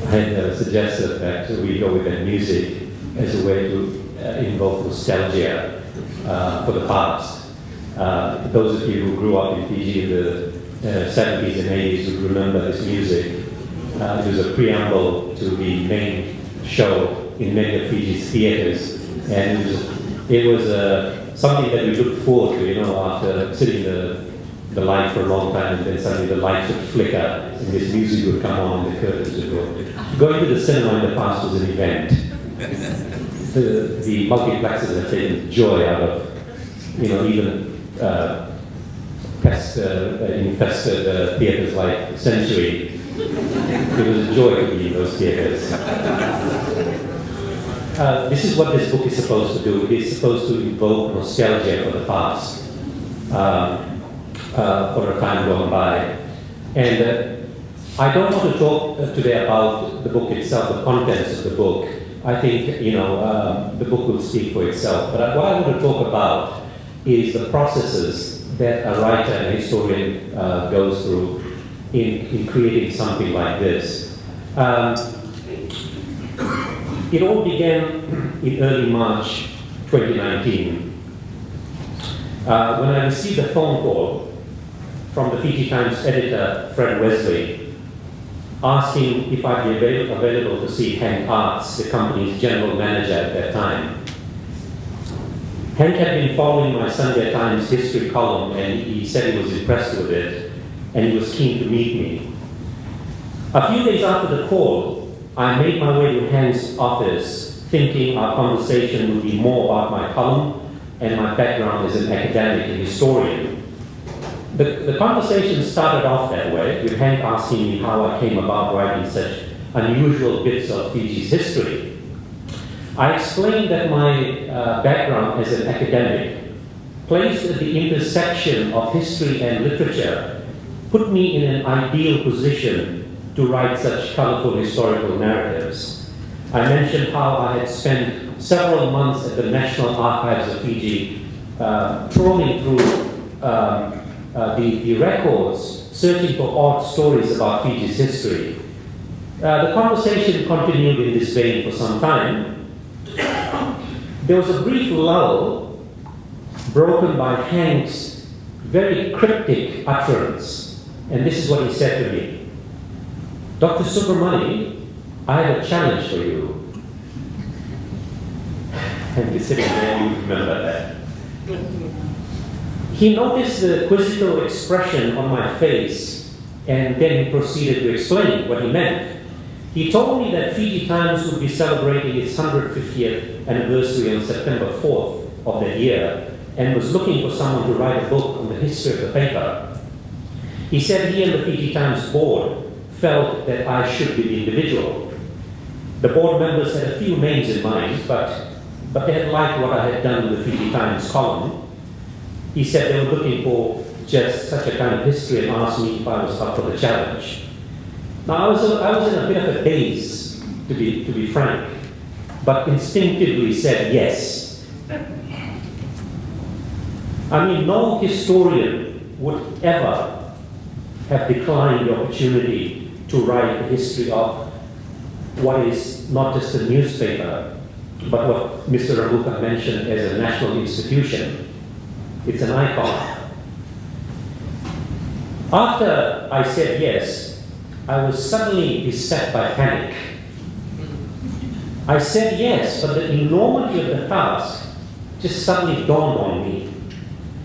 had suggested that we go with that music as a way to invoke nostalgia for the past. Those of you who grew up in Fiji in the 70s and 80s would remember this music. It was a preamble to the main show in many of Fiji's theaters, and it was something that we looked forward to, after sitting the light for a long time, and then suddenly the lights would flicker, and this music would come on, and the curtains would go. Going to the cinema in the past was an event. The multiplexes have taken joy out of, even infested theaters like Century. It was a joy to be in those theaters. This is what this book is supposed to do. It is supposed to invoke nostalgia for the past, for a time gone by. And I don't want to talk today about the book itself, the contents of the book. I think, the book will speak for itself. But what I want to talk about is the processes that a writer and a historian goes through in creating something like this. It all began in early March 2019 when I received a phone call from the FIJI Times editor, Fred Wesley, asking if I'd be available to see Hank Arts, the company's general manager at that time. Hank had been following my Sunday Times history column, and he said he was impressed with it, and he was keen to meet me. A few days after the call, I made my way to Hank's office, thinking our conversation would be more about my column and my background as an academic and historian. The conversation started off that way, with Hank asking me how I came about writing such unusual bits of Fiji's history. I explained that my background as an academic, placed at the intersection of history and literature, put me in an ideal position to write such colorful historical narratives. I mentioned how I had spent several months at the National Archives of Fiji, trawling through the records, searching for odd stories about Fiji's history. The conversation continued in this vein for some time. There was a brief lull, broken by Hank's very cryptic utterance, and this is what he said to me. Dr. Subramani, I have a challenge for you. And he's sitting there, you remember that. He noticed the quizzical expression on my face, and then he proceeded to explain what he meant. He told me that FIJI Times would be celebrating its 150th anniversary on September 4th of that year, and was looking for someone to write a book on the history of the paper. He said he and the FIJI Times board felt that I should be the individual. The board members had a few names in mind, but they had liked what I had done with the FIJI Times column. He said they were looking for just such a kind of history and asked me if I was up for the challenge. Now, I was in a bit of a daze, to be frank, but instinctively said yes. I mean, no historian would ever have declined the opportunity to write the history of what is not just a newspaper, but what Mr. Rabuka mentioned as a national institution. It's an icon. After I said yes, I was suddenly beset by panic. I said yes, but the enormity of the task just suddenly dawned on me.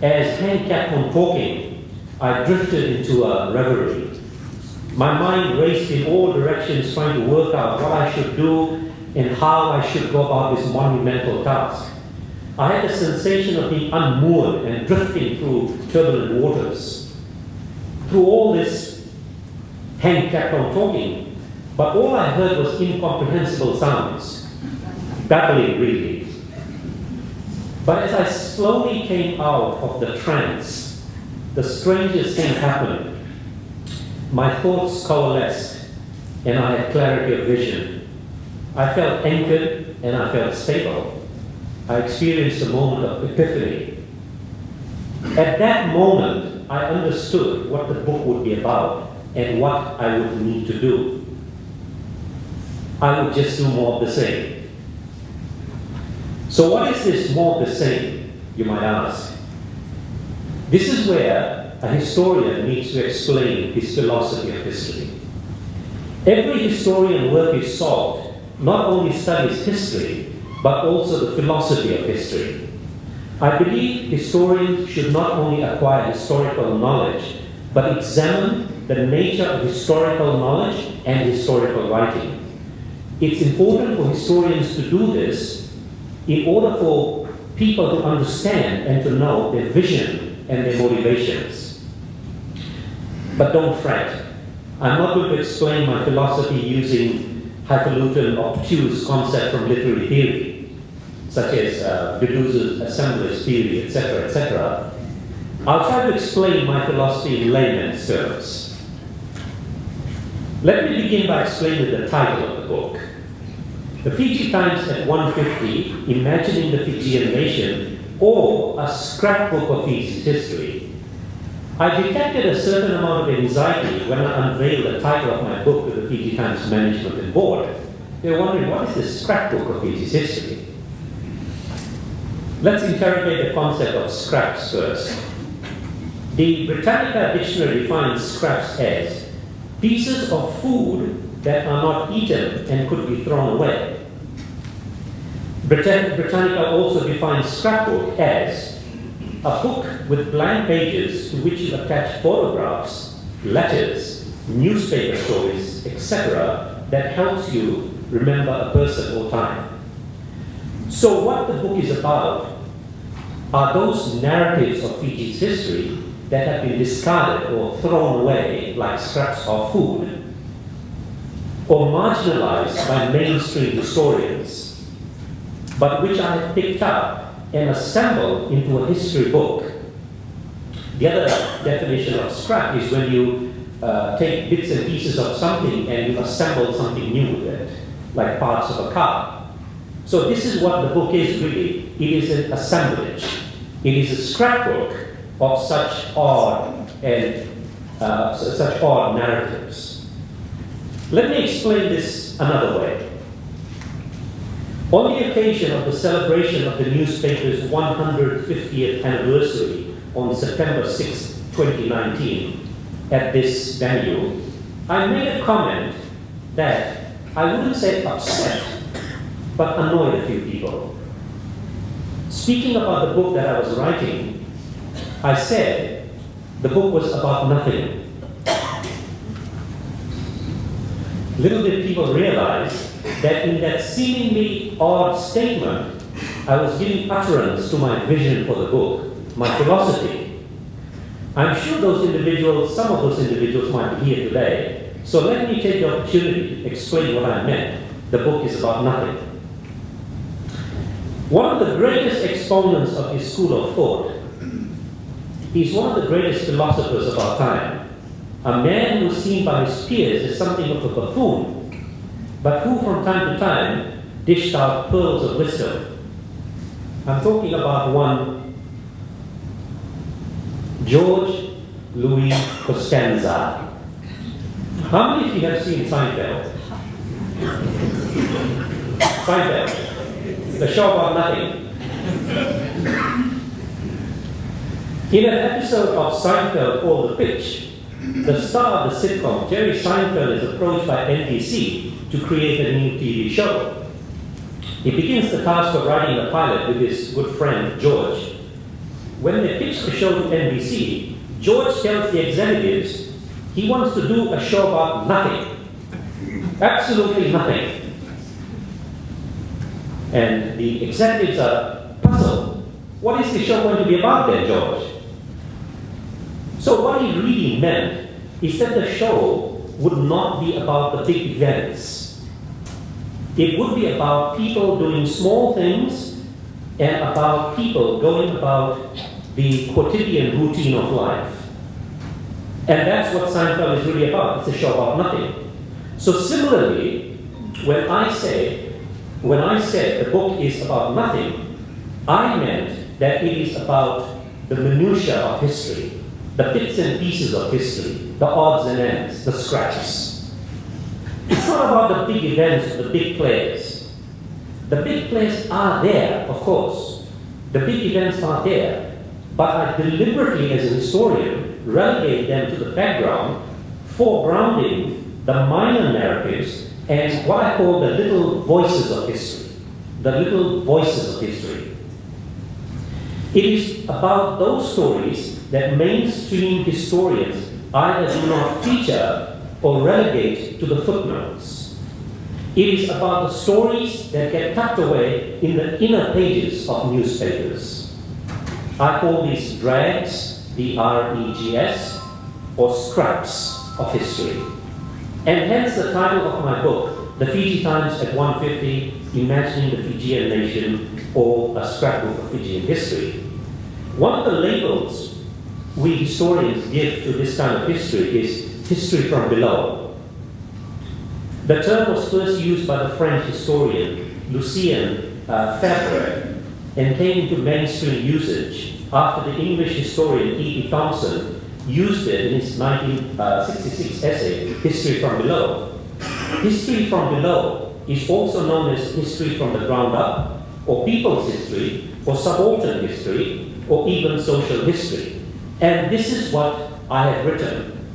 As Hank kept on talking, I drifted into a reverie. My mind raced in all directions trying to work out what I should do and how I should go about this monumental task. I had the sensation of being unmoored and drifting through turbulent waters. Through all this, Hank kept on talking, but all I heard was incomprehensible sounds, babbling really. But as I slowly came out of the trance, the strangest thing happened. My thoughts coalesced, and I had clarity of vision. I felt anchored, and I felt stable. I experienced a moment of epiphany. At that moment, I understood what the book would be about and what I would need to do. I would just do more of the same. So what is this more of the same, you might ask? This is where a historian needs to explain his philosophy of history. Every historian worth his salt not only studies history, but also the philosophy of history. I believe historians should not only acquire historical knowledge, but examine the nature of historical knowledge and historical writing. It's important for historians to do this in order for people to understand and to know their vision and their motivations. But don't fret. I'm not going to explain my philosophy using highfalutin, obtuse concepts from literary theory, such as Deleuze's assemblage theory, etc., etc. I'll try to explain my philosophy in layman's terms. Let me begin by explaining the title of the book. The Fiji Times at 150, Imagining the Fijian Nation, or a scrapbook of Fiji's history. I detected a certain amount of anxiety when I unveiled the title of my book to the Fiji Times management and board. They were wondering, what is this scrapbook of Fiji's history? Let's interrogate the concept of scraps first. The Britannica dictionary defines scraps as pieces of food that are not eaten and could be thrown away. Britannica also defines scrapbook as a book with blank pages to which you attach photographs, letters, newspaper stories, etc. that helps you remember a person or time. So what the book is about are those narratives of Fiji's history that have been discarded or thrown away like scraps of food, or marginalized by mainstream historians, but which I have picked up and assembled into a history book. The other definition of scrap is when you take bits and pieces of something and you assemble something new with it, like parts of a car. So this is what the book is really. It is an assemblage. It is a scrapbook of such odd narratives. Let me explain this another way. On the occasion of the celebration of the newspaper's 150th anniversary on September 6, 2019, at this venue, I made a comment that I wouldn't say upset, but annoyed a few people. Speaking about the book that I was writing, I said the book was about nothing. Little did people realize that in that seemingly odd statement, I was giving utterance to my vision for the book, my philosophy. I'm sure those individuals, some of those individuals might be here today, so let me take the opportunity to explain what I meant. The book is about nothing. One of the greatest exponents of his school of thought, he's one of the greatest philosophers of our time. A man who is seen by his peers as something of a buffoon, but who from time to time dished out pearls of wisdom. I'm talking about one George Louis Costanza. How many of you have seen Seinfeld? Seinfeld, the show about nothing. In an episode of Seinfeld called The Pitch, the star of the sitcom, Jerry Seinfeld, is approached by NBC to create a new TV show. He begins the task of writing a pilot with his good friend, George. When they pitch the show to NBC, George tells the executives he wants to do a show about nothing. Absolutely nothing. And the executives are puzzled. What is the show going to be about then, George? So what he really meant is that the show would not be about the big events. It would be about people doing small things and about people going about the quotidian routine of life. And that's what Seinfeld is really about. It's a show about nothing. So similarly, when I said the book is about nothing, I meant that it is about the the minutiae of history, the bits and pieces of history, the odds and ends, the scraps. It's not about the big events, the big players. The big players are there, of course. The big events are there. But I deliberately, as a historian, relegate them to the background, foregrounding the minor narratives and what I call the little voices of history. The little voices of history. It is about those stories that mainstream historians either do not feature or relegate to the footnotes. It is about the stories that get tucked away in the inner pages of newspapers. I call these drags, D-R-E-G-S, or scraps of history. And hence the title of my book, The Fiji Times at 150, Imagining the Fijian Nation, or A Scrapbook of Fijian History. One of the labels we historians give to this kind of history is history from below. The term was first used by the French historian Lucien Fabre and came into mainstream usage after the English historian E.P. Thompson used it in his 1966 essay, History from Below. History from below is also known as history from the ground up, or people's history, or subaltern history, or even social history. And this is what I have written.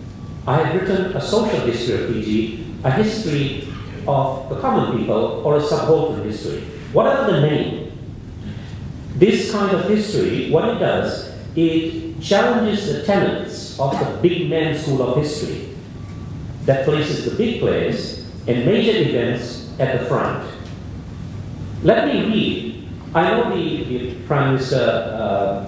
I have written a social history of Fiji, a history of the common people, or a subaltern history. Whatever the name, this kind of history, what it does, it challenges the tenets of the big man school of history that places the big players and major events at the front. Let me read. I know the Prime Minister,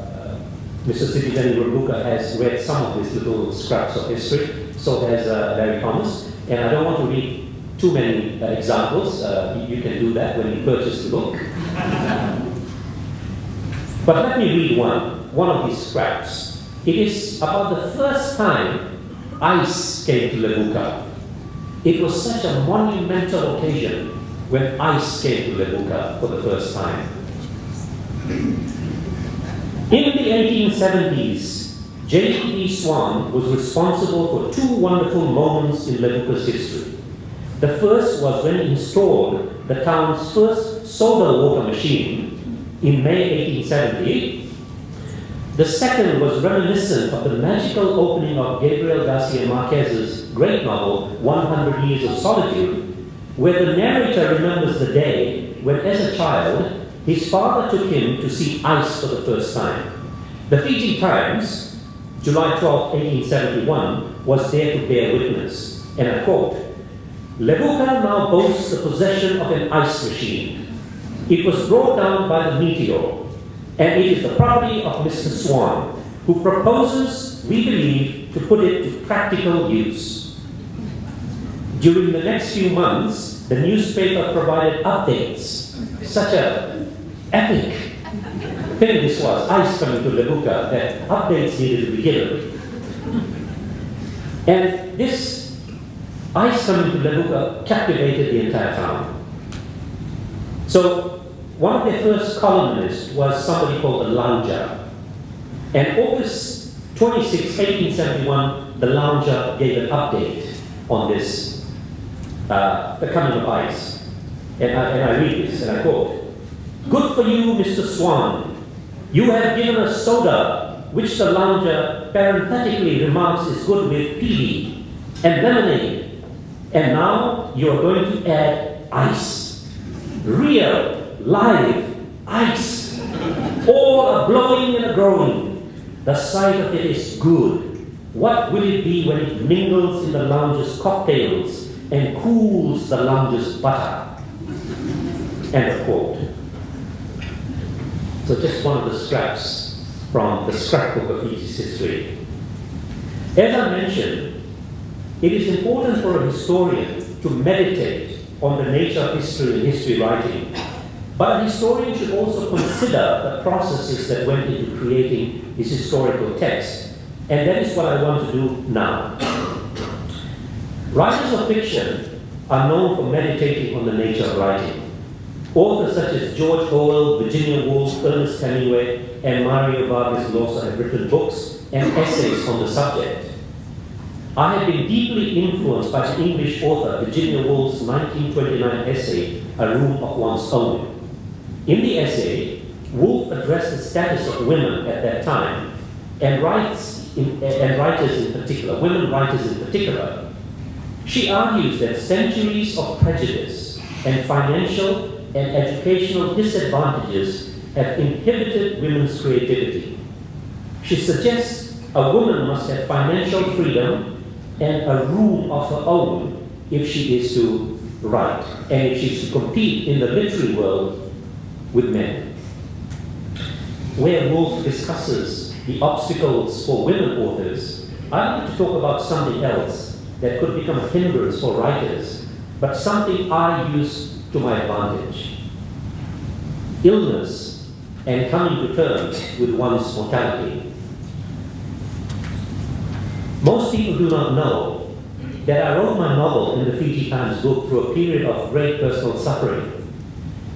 Mr. Sitiveni Rabuka, has read some of these little scraps of history, so has Larry Thomas, and I don't want to read too many examples. You can do that when you purchase the book. But let me read one of these scraps. It is about the first time ice came to Rabuka. It was such a monumental occasion when ice came to Rabuka for the first time. In the 1870s, J.E.D. Swan was responsible for two wonderful moments in Rabuka's history. The first was when he installed the town's first soda water machine in May 1870. The second was reminiscent of the magical opening of Gabriel Garcia Marquez's great novel, 100 Years of Solitude, where the narrator remembers the day when, as a child, his father took him to see ice for the first time. The Fiji Times, July 12, 1871, was there to bear witness, and I quote, "Rabuka now boasts the possession of an ice machine. It was brought down by the meteor, and it is the property of Mr. Swan, who proposes, we believe, to put it to practical use." During the next few months, the newspaper provided updates. Such a epic thing this was, ice coming to Rabuka, that updates needed to be given. And this ice coming to Rabuka captivated the entire town. So one of their first columnists was somebody called the Lounger. And August 26, 1871, the Lounger gave an update on this, the coming of ice. And I read this, and I quote, "Good for you, Mr. Swan. You have given us soda, which the Lounger parenthetically remarks is good with peavy, and lemonade. And now you are going to add ice. Real, live ice. All a-blowing and a-growing. The sight of it is good. What will it be when it mingles in the Lounger's cocktails and cools the Lounger's butter?" End of quote. So just one of the scraps from the scrapbook of Fiji's history. As I mentioned, it is important for a historian to meditate on the nature of history and history writing. But a historian should also consider the processes that went into creating his historical text. And that is what I want to do now. Writers of fiction are known for meditating on the nature of writing. Authors such as George Orwell, Virginia Woolf, Ernest Hemingway, and Mario Vargas Llosa have written books and essays on the subject. I have been deeply influenced by the English author Virginia Woolf's 1929 essay, A Room of One's Own. In the essay, Woolf addressed the status of women at that time and writers in particular, women writers in particular. She argues that centuries of prejudice and financial and educational disadvantages have inhibited women's creativity. She suggests a woman must have financial freedom and a room of her own if she is to write and if she is to compete in the literary world with men. Where Woolf discusses the obstacles for women authors, I want to talk about something else that could become a hindrance for writers, but something I use to my advantage. Illness and coming to terms with one's mortality. Most people do not know that I wrote my novel in the Fiji Times book through a period of great personal suffering.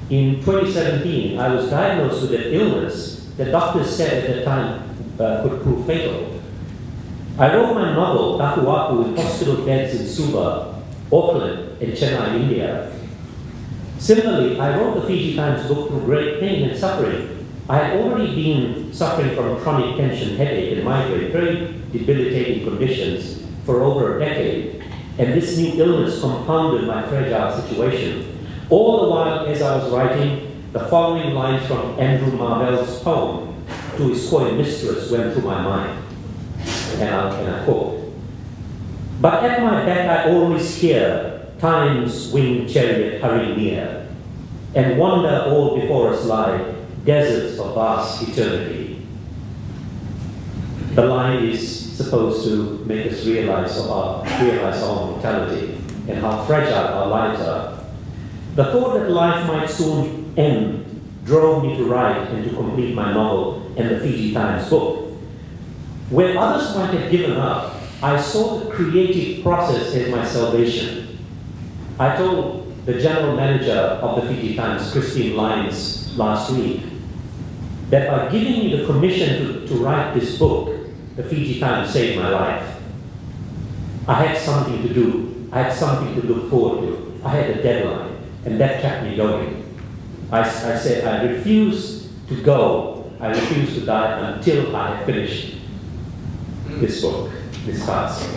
In 2017, I was diagnosed with an illness that doctors said at the time could prove fatal. I wrote my novel, Aku Aku, in hospital beds in Suva, Auckland, and Chennai, India. Similarly, I wrote the Fiji Times book through great pain and suffering. I had already been suffering from chronic tension, headache, and migraine, very debilitating conditions for over a decade, and this new illness compounded my fragile situation. All the while, as I was writing, the following lines from Andrew Marvell's poem to his coy mistress went through my mind, and I quote, "But at my back I always hear time's winged chariot hurry near, and wonder all before us lie, deserts of vast eternity." The line is supposed to make us realize our mortality and how fragile our lives are. The thought that life might soon end drove me to write and to complete my novel and the Fiji Times book. Where others might have given up, I saw the creative process as my salvation. I told the general manager of the Fiji Times, Christine Lyons, last week, that by giving me the commission to write this book, the Fiji Times saved my life. I had something to do. I had something to look forward to. I had a deadline, and that kept me going. I said, I refuse to go. I refuse to die until I have finished this book, this task.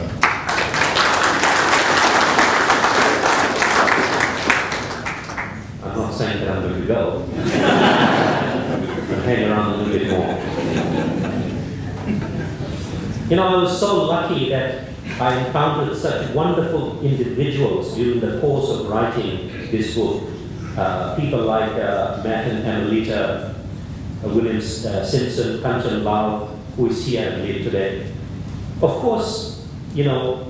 I'm not saying that I'm going to go. I'll hang around a little bit more. You know, I was so lucky that I encountered such wonderful individuals during the course of writing this book. People like Matt and Amelita, William Simpson, Kanchan Lau, who is here, I believe, today. Of course, you know,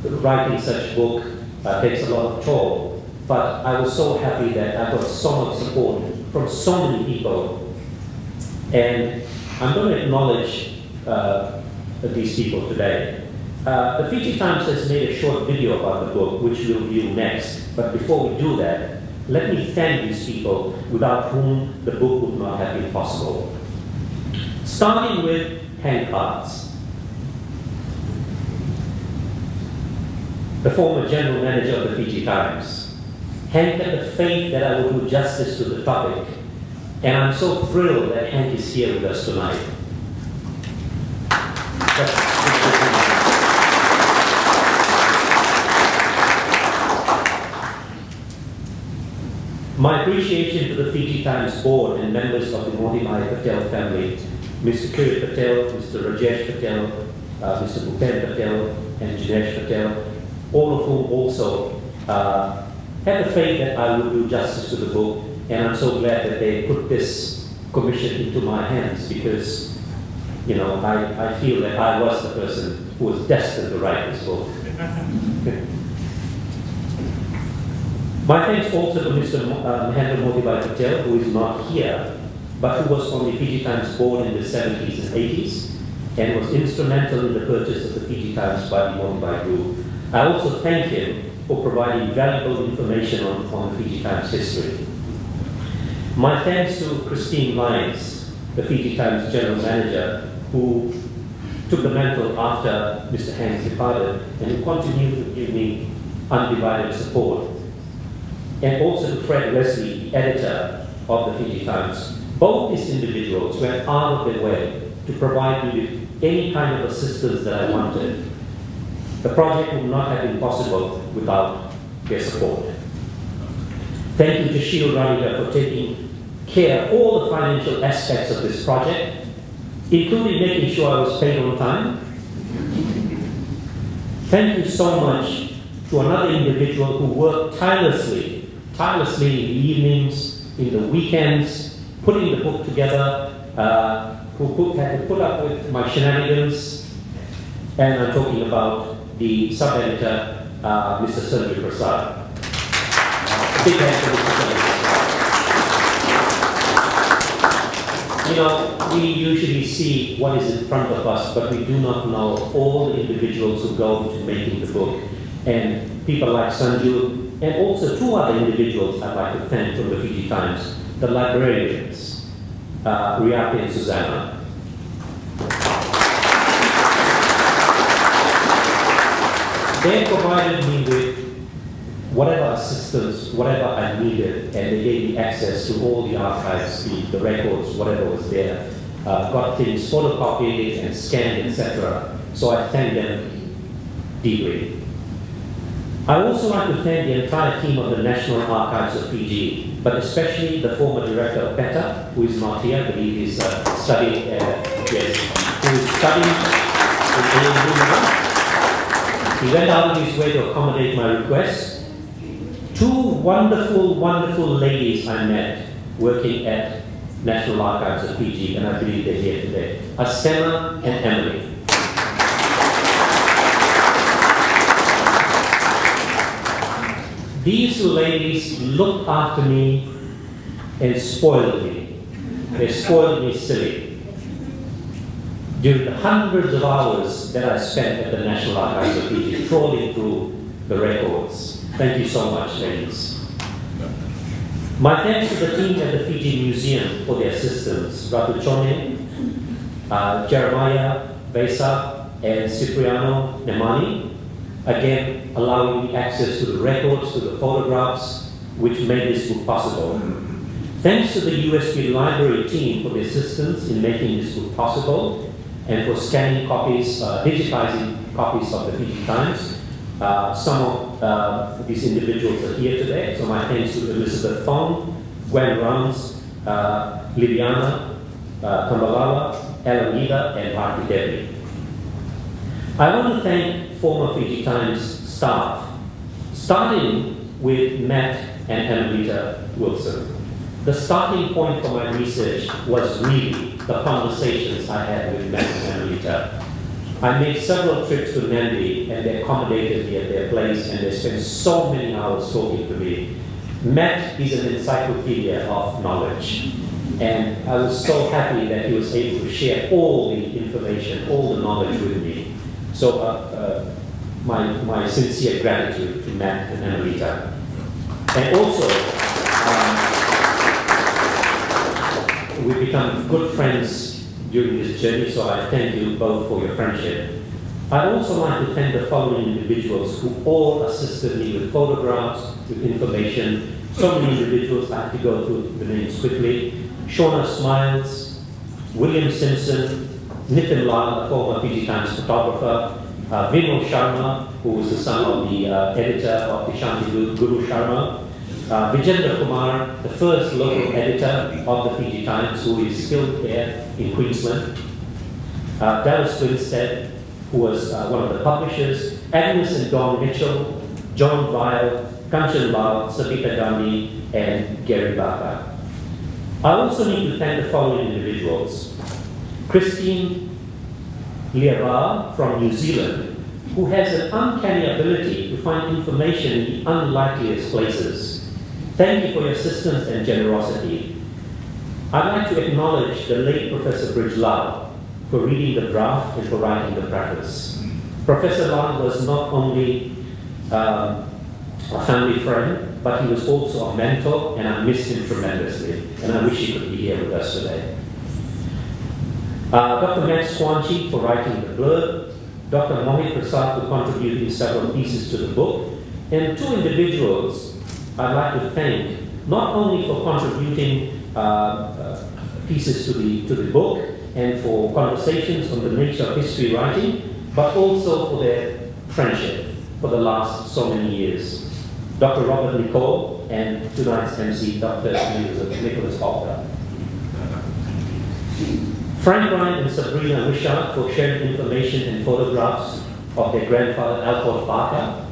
writing such a book takes a lot of toll, but I was so happy that I got so much support from so many people. And I'm going to acknowledge these people today. The Fiji Times has made a short video about the book, which we'll view next. But before we do that, let me thank these people without whom the book would not have been possible. Starting with Hank Hartz, the former general manager of the Fiji Times. Hank had the faith that I would do justice to the topic, and I'm so thrilled that Hank is here with us tonight. My appreciation to the Fiji Times board and members of the Modibai Patel family, Mr. Kirit Patel, Mr. Rajesh Patel, Mr. Bhupen Patel, and Jinesh Patel, all of whom also had the faith that I would do justice to the book, and I'm so glad that they put this commission into my hands because, you know, I feel that I was the person who was destined to write this book. My thanks also to Mr. Mahendra Modibai Patel, who is not here, but who was on the Fiji Times board in the 70s and 80s, and was instrumental in the purchase of the Fiji Times by the Modibai Group. I also thank him for providing valuable information on the Fiji Times history. My thanks to Christine Lyons, the Fiji Times General Manager, who took the mantle after Mr. Hanks departed and who continued to give me undivided support. And also to Fred Wesley, the editor of the Fiji Times. Both these individuals went out of their way to provide me with any kind of assistance that I wanted. The project would not have been possible without their support. Thank you to Sheil Rabuka for taking care of all the financial aspects of this project, including making sure I was paid on time. Thank you so much to another individual who worked tirelessly in the evenings, in the weekends, putting the book together, who had to put up with my shenanigans, and I'm talking about the sub-editor, Mr. Sanjay Prasad. Big hand for Mr. Sanjay. You know, we usually see what is in front of us, but we do not know all the individuals who go into making the book. And people like Sanju, and also two other individuals I'd like to thank from the Fiji Times, the librarians, Riapi and Susanna. They provided me with whatever assistance, whatever I needed, and they gave me access to all the archives, the records, whatever was there. Got things photocopied and scanned, etc. So I thank them deeply. I also like to thank the entire team of the National Archives of Fiji, but especially the former director of PATEL, who is not here, I believe he's studying, who is studying in He went out of his way to accommodate my request. Two wonderful, wonderful ladies I met working at National Archives of Fiji, and I believe they're here today, Asema and Emily. These two ladies looked after me and spoiled me. They spoiled me silly. During the hundreds of hours that I spent at the National Archives of Fiji, trawling through the records. Thank you so much, ladies. My thanks to the team at the Fiji Museum for their assistance. Ratu Chone, Jeremiah Besa, and Cipriano Nemani. Again, allowing me access to the records, to the photographs, which made this book possible. Thanks to the USB Library team for the assistance in making this book possible, and for scanning copies, digitizing copies of the Fiji Times. Some of these individuals are here today, so my thanks to Elizabeth Fong, Gwen Rounds, Liliana, Kambalala, Alameda, and Bharti Devi. I want to thank former Fiji Times staff, starting with Matt and Annalita Wilson. The starting point for my research was really the conversations I had with Matt and Annalita. I made several trips to Nandi, and they accommodated me at their place, and they spent so many hours talking to me. Matt is an encyclopedia of knowledge, and I was so happy that he was able to share all the information, all the knowledge with me. So my sincere gratitude to Matt and Annalita. And also, we've become good friends during this journey, so I thank you both for your friendship. I'd also like to thank the following individuals who all assisted me with photographs, with information. So many individuals, I have to go through the names quickly. Shona Smiles, William Simpson, Nitin Lal, a former Fiji Times photographer, Vinod Sharma, who was the son of the editor of the Shanti Guru Sharma, Vijendra Kumar, the first local editor of the Fiji Times, who is still there in Queensland, Dallas Winstead, who was one of the publishers, Agnes and Don Mitchell, John Vile, Kanchan Lal, Savita Gandhi, and Gary Baka. I also need to thank the following individuals. Christine Liava from New Zealand, who has an uncanny ability to find information in the unlikeliest places. Thank you for your assistance and generosity. I'd like to acknowledge the late Professor Bridge Lau for reading the draft and for writing the preface. Professor Lau was not only a family friend, but he was also a mentor, and I miss him tremendously, and I wish he could be here with us today. Dr. Max Kwanchi for writing the blurb, Dr. Mohit Prasad for contributing several pieces to the book, and two individuals I'd like to thank, not only for contributing pieces to the book and for conversations on the nature of history writing, but also for their friendship for the last so many years. Dr. Robert Nicole and tonight's MC, Dr. Nicholas Balka. Frank Ryan and Sabrina Richard for sharing information and photographs of their grandfather, Alfred Barker,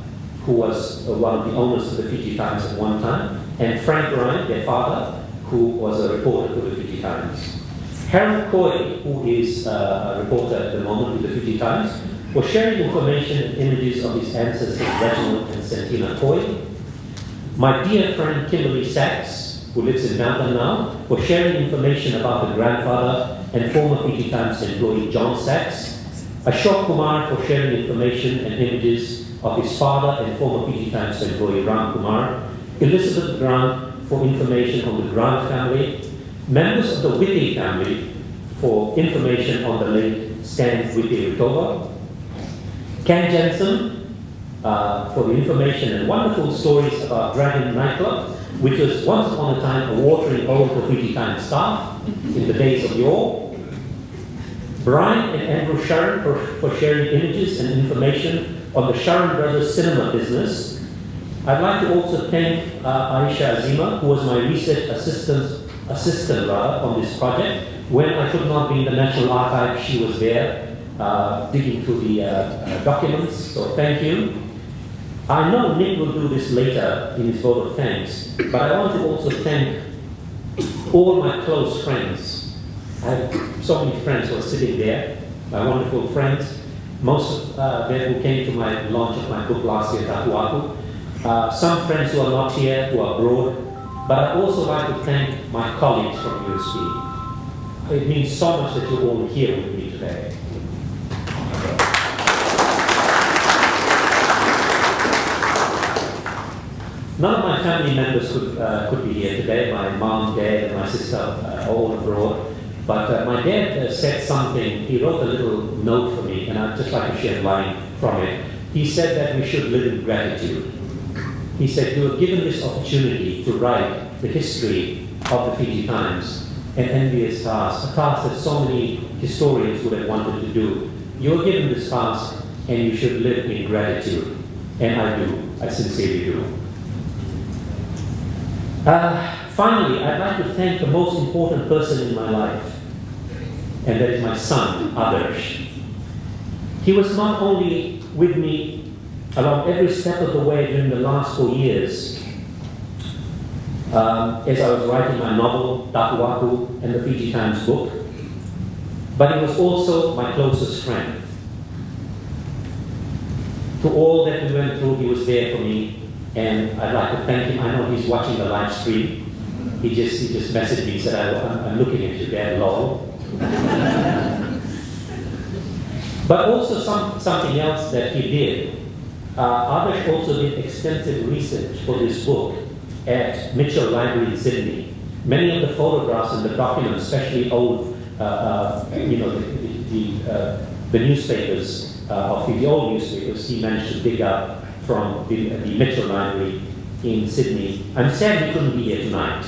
who was one of the owners of the Fiji Times at one time, and Frank Ryan, their father, who was a reporter for the Fiji Times. Harold Coy, who is a reporter at the moment with the Fiji Times, for sharing information and images of his ancestors Reginald and Santina Coy. My dear friend Kimberly Sachs, who lives in Melbourne now, for sharing information about the grandfather and former Fiji Times employee John Sachs. Ashok Kumar for sharing information and images of his father and former Fiji Times employee Ram Kumar. Elizabeth Grant for information on the Grant family. Members of the Whitty family for information on the late Stan Whitty Rutova. Ken Jensen for the information and wonderful stories about Dragon Nightclub, which was once upon a time a watering hole for Fiji Times staff in the days of yore. Brian and Andrew Sharon for sharing images and information on the Sharon Brothers cinema business. I'd like to also thank Aisha Azima, who was my research assistant on this project. When I could not be in the National Archive, she was there digging through the documents, so thank you. I know Nick will do this later in his vote of thanks, but I want to also thank all my close friends. I have so many friends who are sitting there, my wonderful friends. Most of them who came to my launch of my book last year, Tahuaku. Some friends who are not here, who are abroad. But I'd also like to thank my colleagues from USP. It means so much that you're all here with me today. None of my family members could be here today. My mom, dad, and my sister are all abroad. But my dad said something. He wrote a little note for me, and I'd just like to share a line from it. He said that we should live in gratitude. He said, you were given this opportunity to write the history of the Fiji Times, an envious task, a task that so many historians would have wanted to do. You were given this task, and you should live in gratitude. And I do. I sincerely do. Finally, I'd like to thank the most important person in my life, and that is my son, Adarsh. He was not only with me along every step of the way during the last 4 years, as I was writing my novel, Tahuaku, and the Fiji Times book, but he was also my closest friend. To all that we went through, he was there for me, and I'd like to thank him. I know he's watching the live stream. He just messaged me and said, I'm looking at you, Dad, lol. But also something else that he did. Adarsh also did extensive research for this book at Mitchell Library in Sydney. Many of the photographs and the documents, especially old, the newspapers of the old newspapers, he managed to dig up from the Mitchell Library in Sydney. I'm sad he couldn't be here tonight.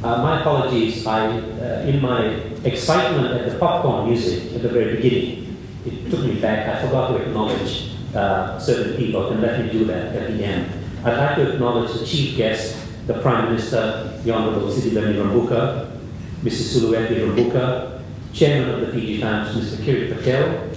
My apologies. In my excitement at the popcorn music at the very beginning, it took me back. I forgot to acknowledge certain people, and let me do that at the end. I'd like to acknowledge the chief guest, the Prime Minister, the Honourable Sitiveni Rabuka, Mrs. Sitiveni Rabuka, Chairman of the Fiji Times, Mr. Kirit Patel,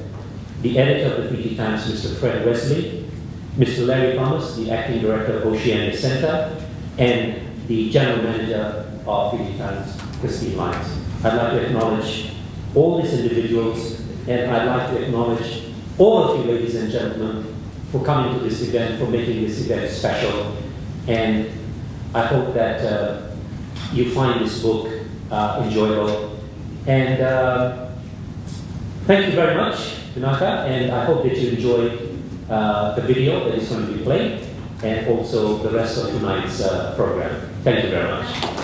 the Editor of the Fiji Times, Mr. Fred Wesley, Mr. Larry Thomas, the Acting Director of Oceania Centre, and the General Manager of Fiji Times, Christine Lyons. I'd like to acknowledge all these individuals, and I'd like to acknowledge all of you, ladies and gentlemen, for coming to this event, for making this event special. And I hope that you find this book enjoyable. And thank you very much, Vinaka, and I hope that you enjoyed the video that is going to be played and also the rest of tonight's program. Thank you very much.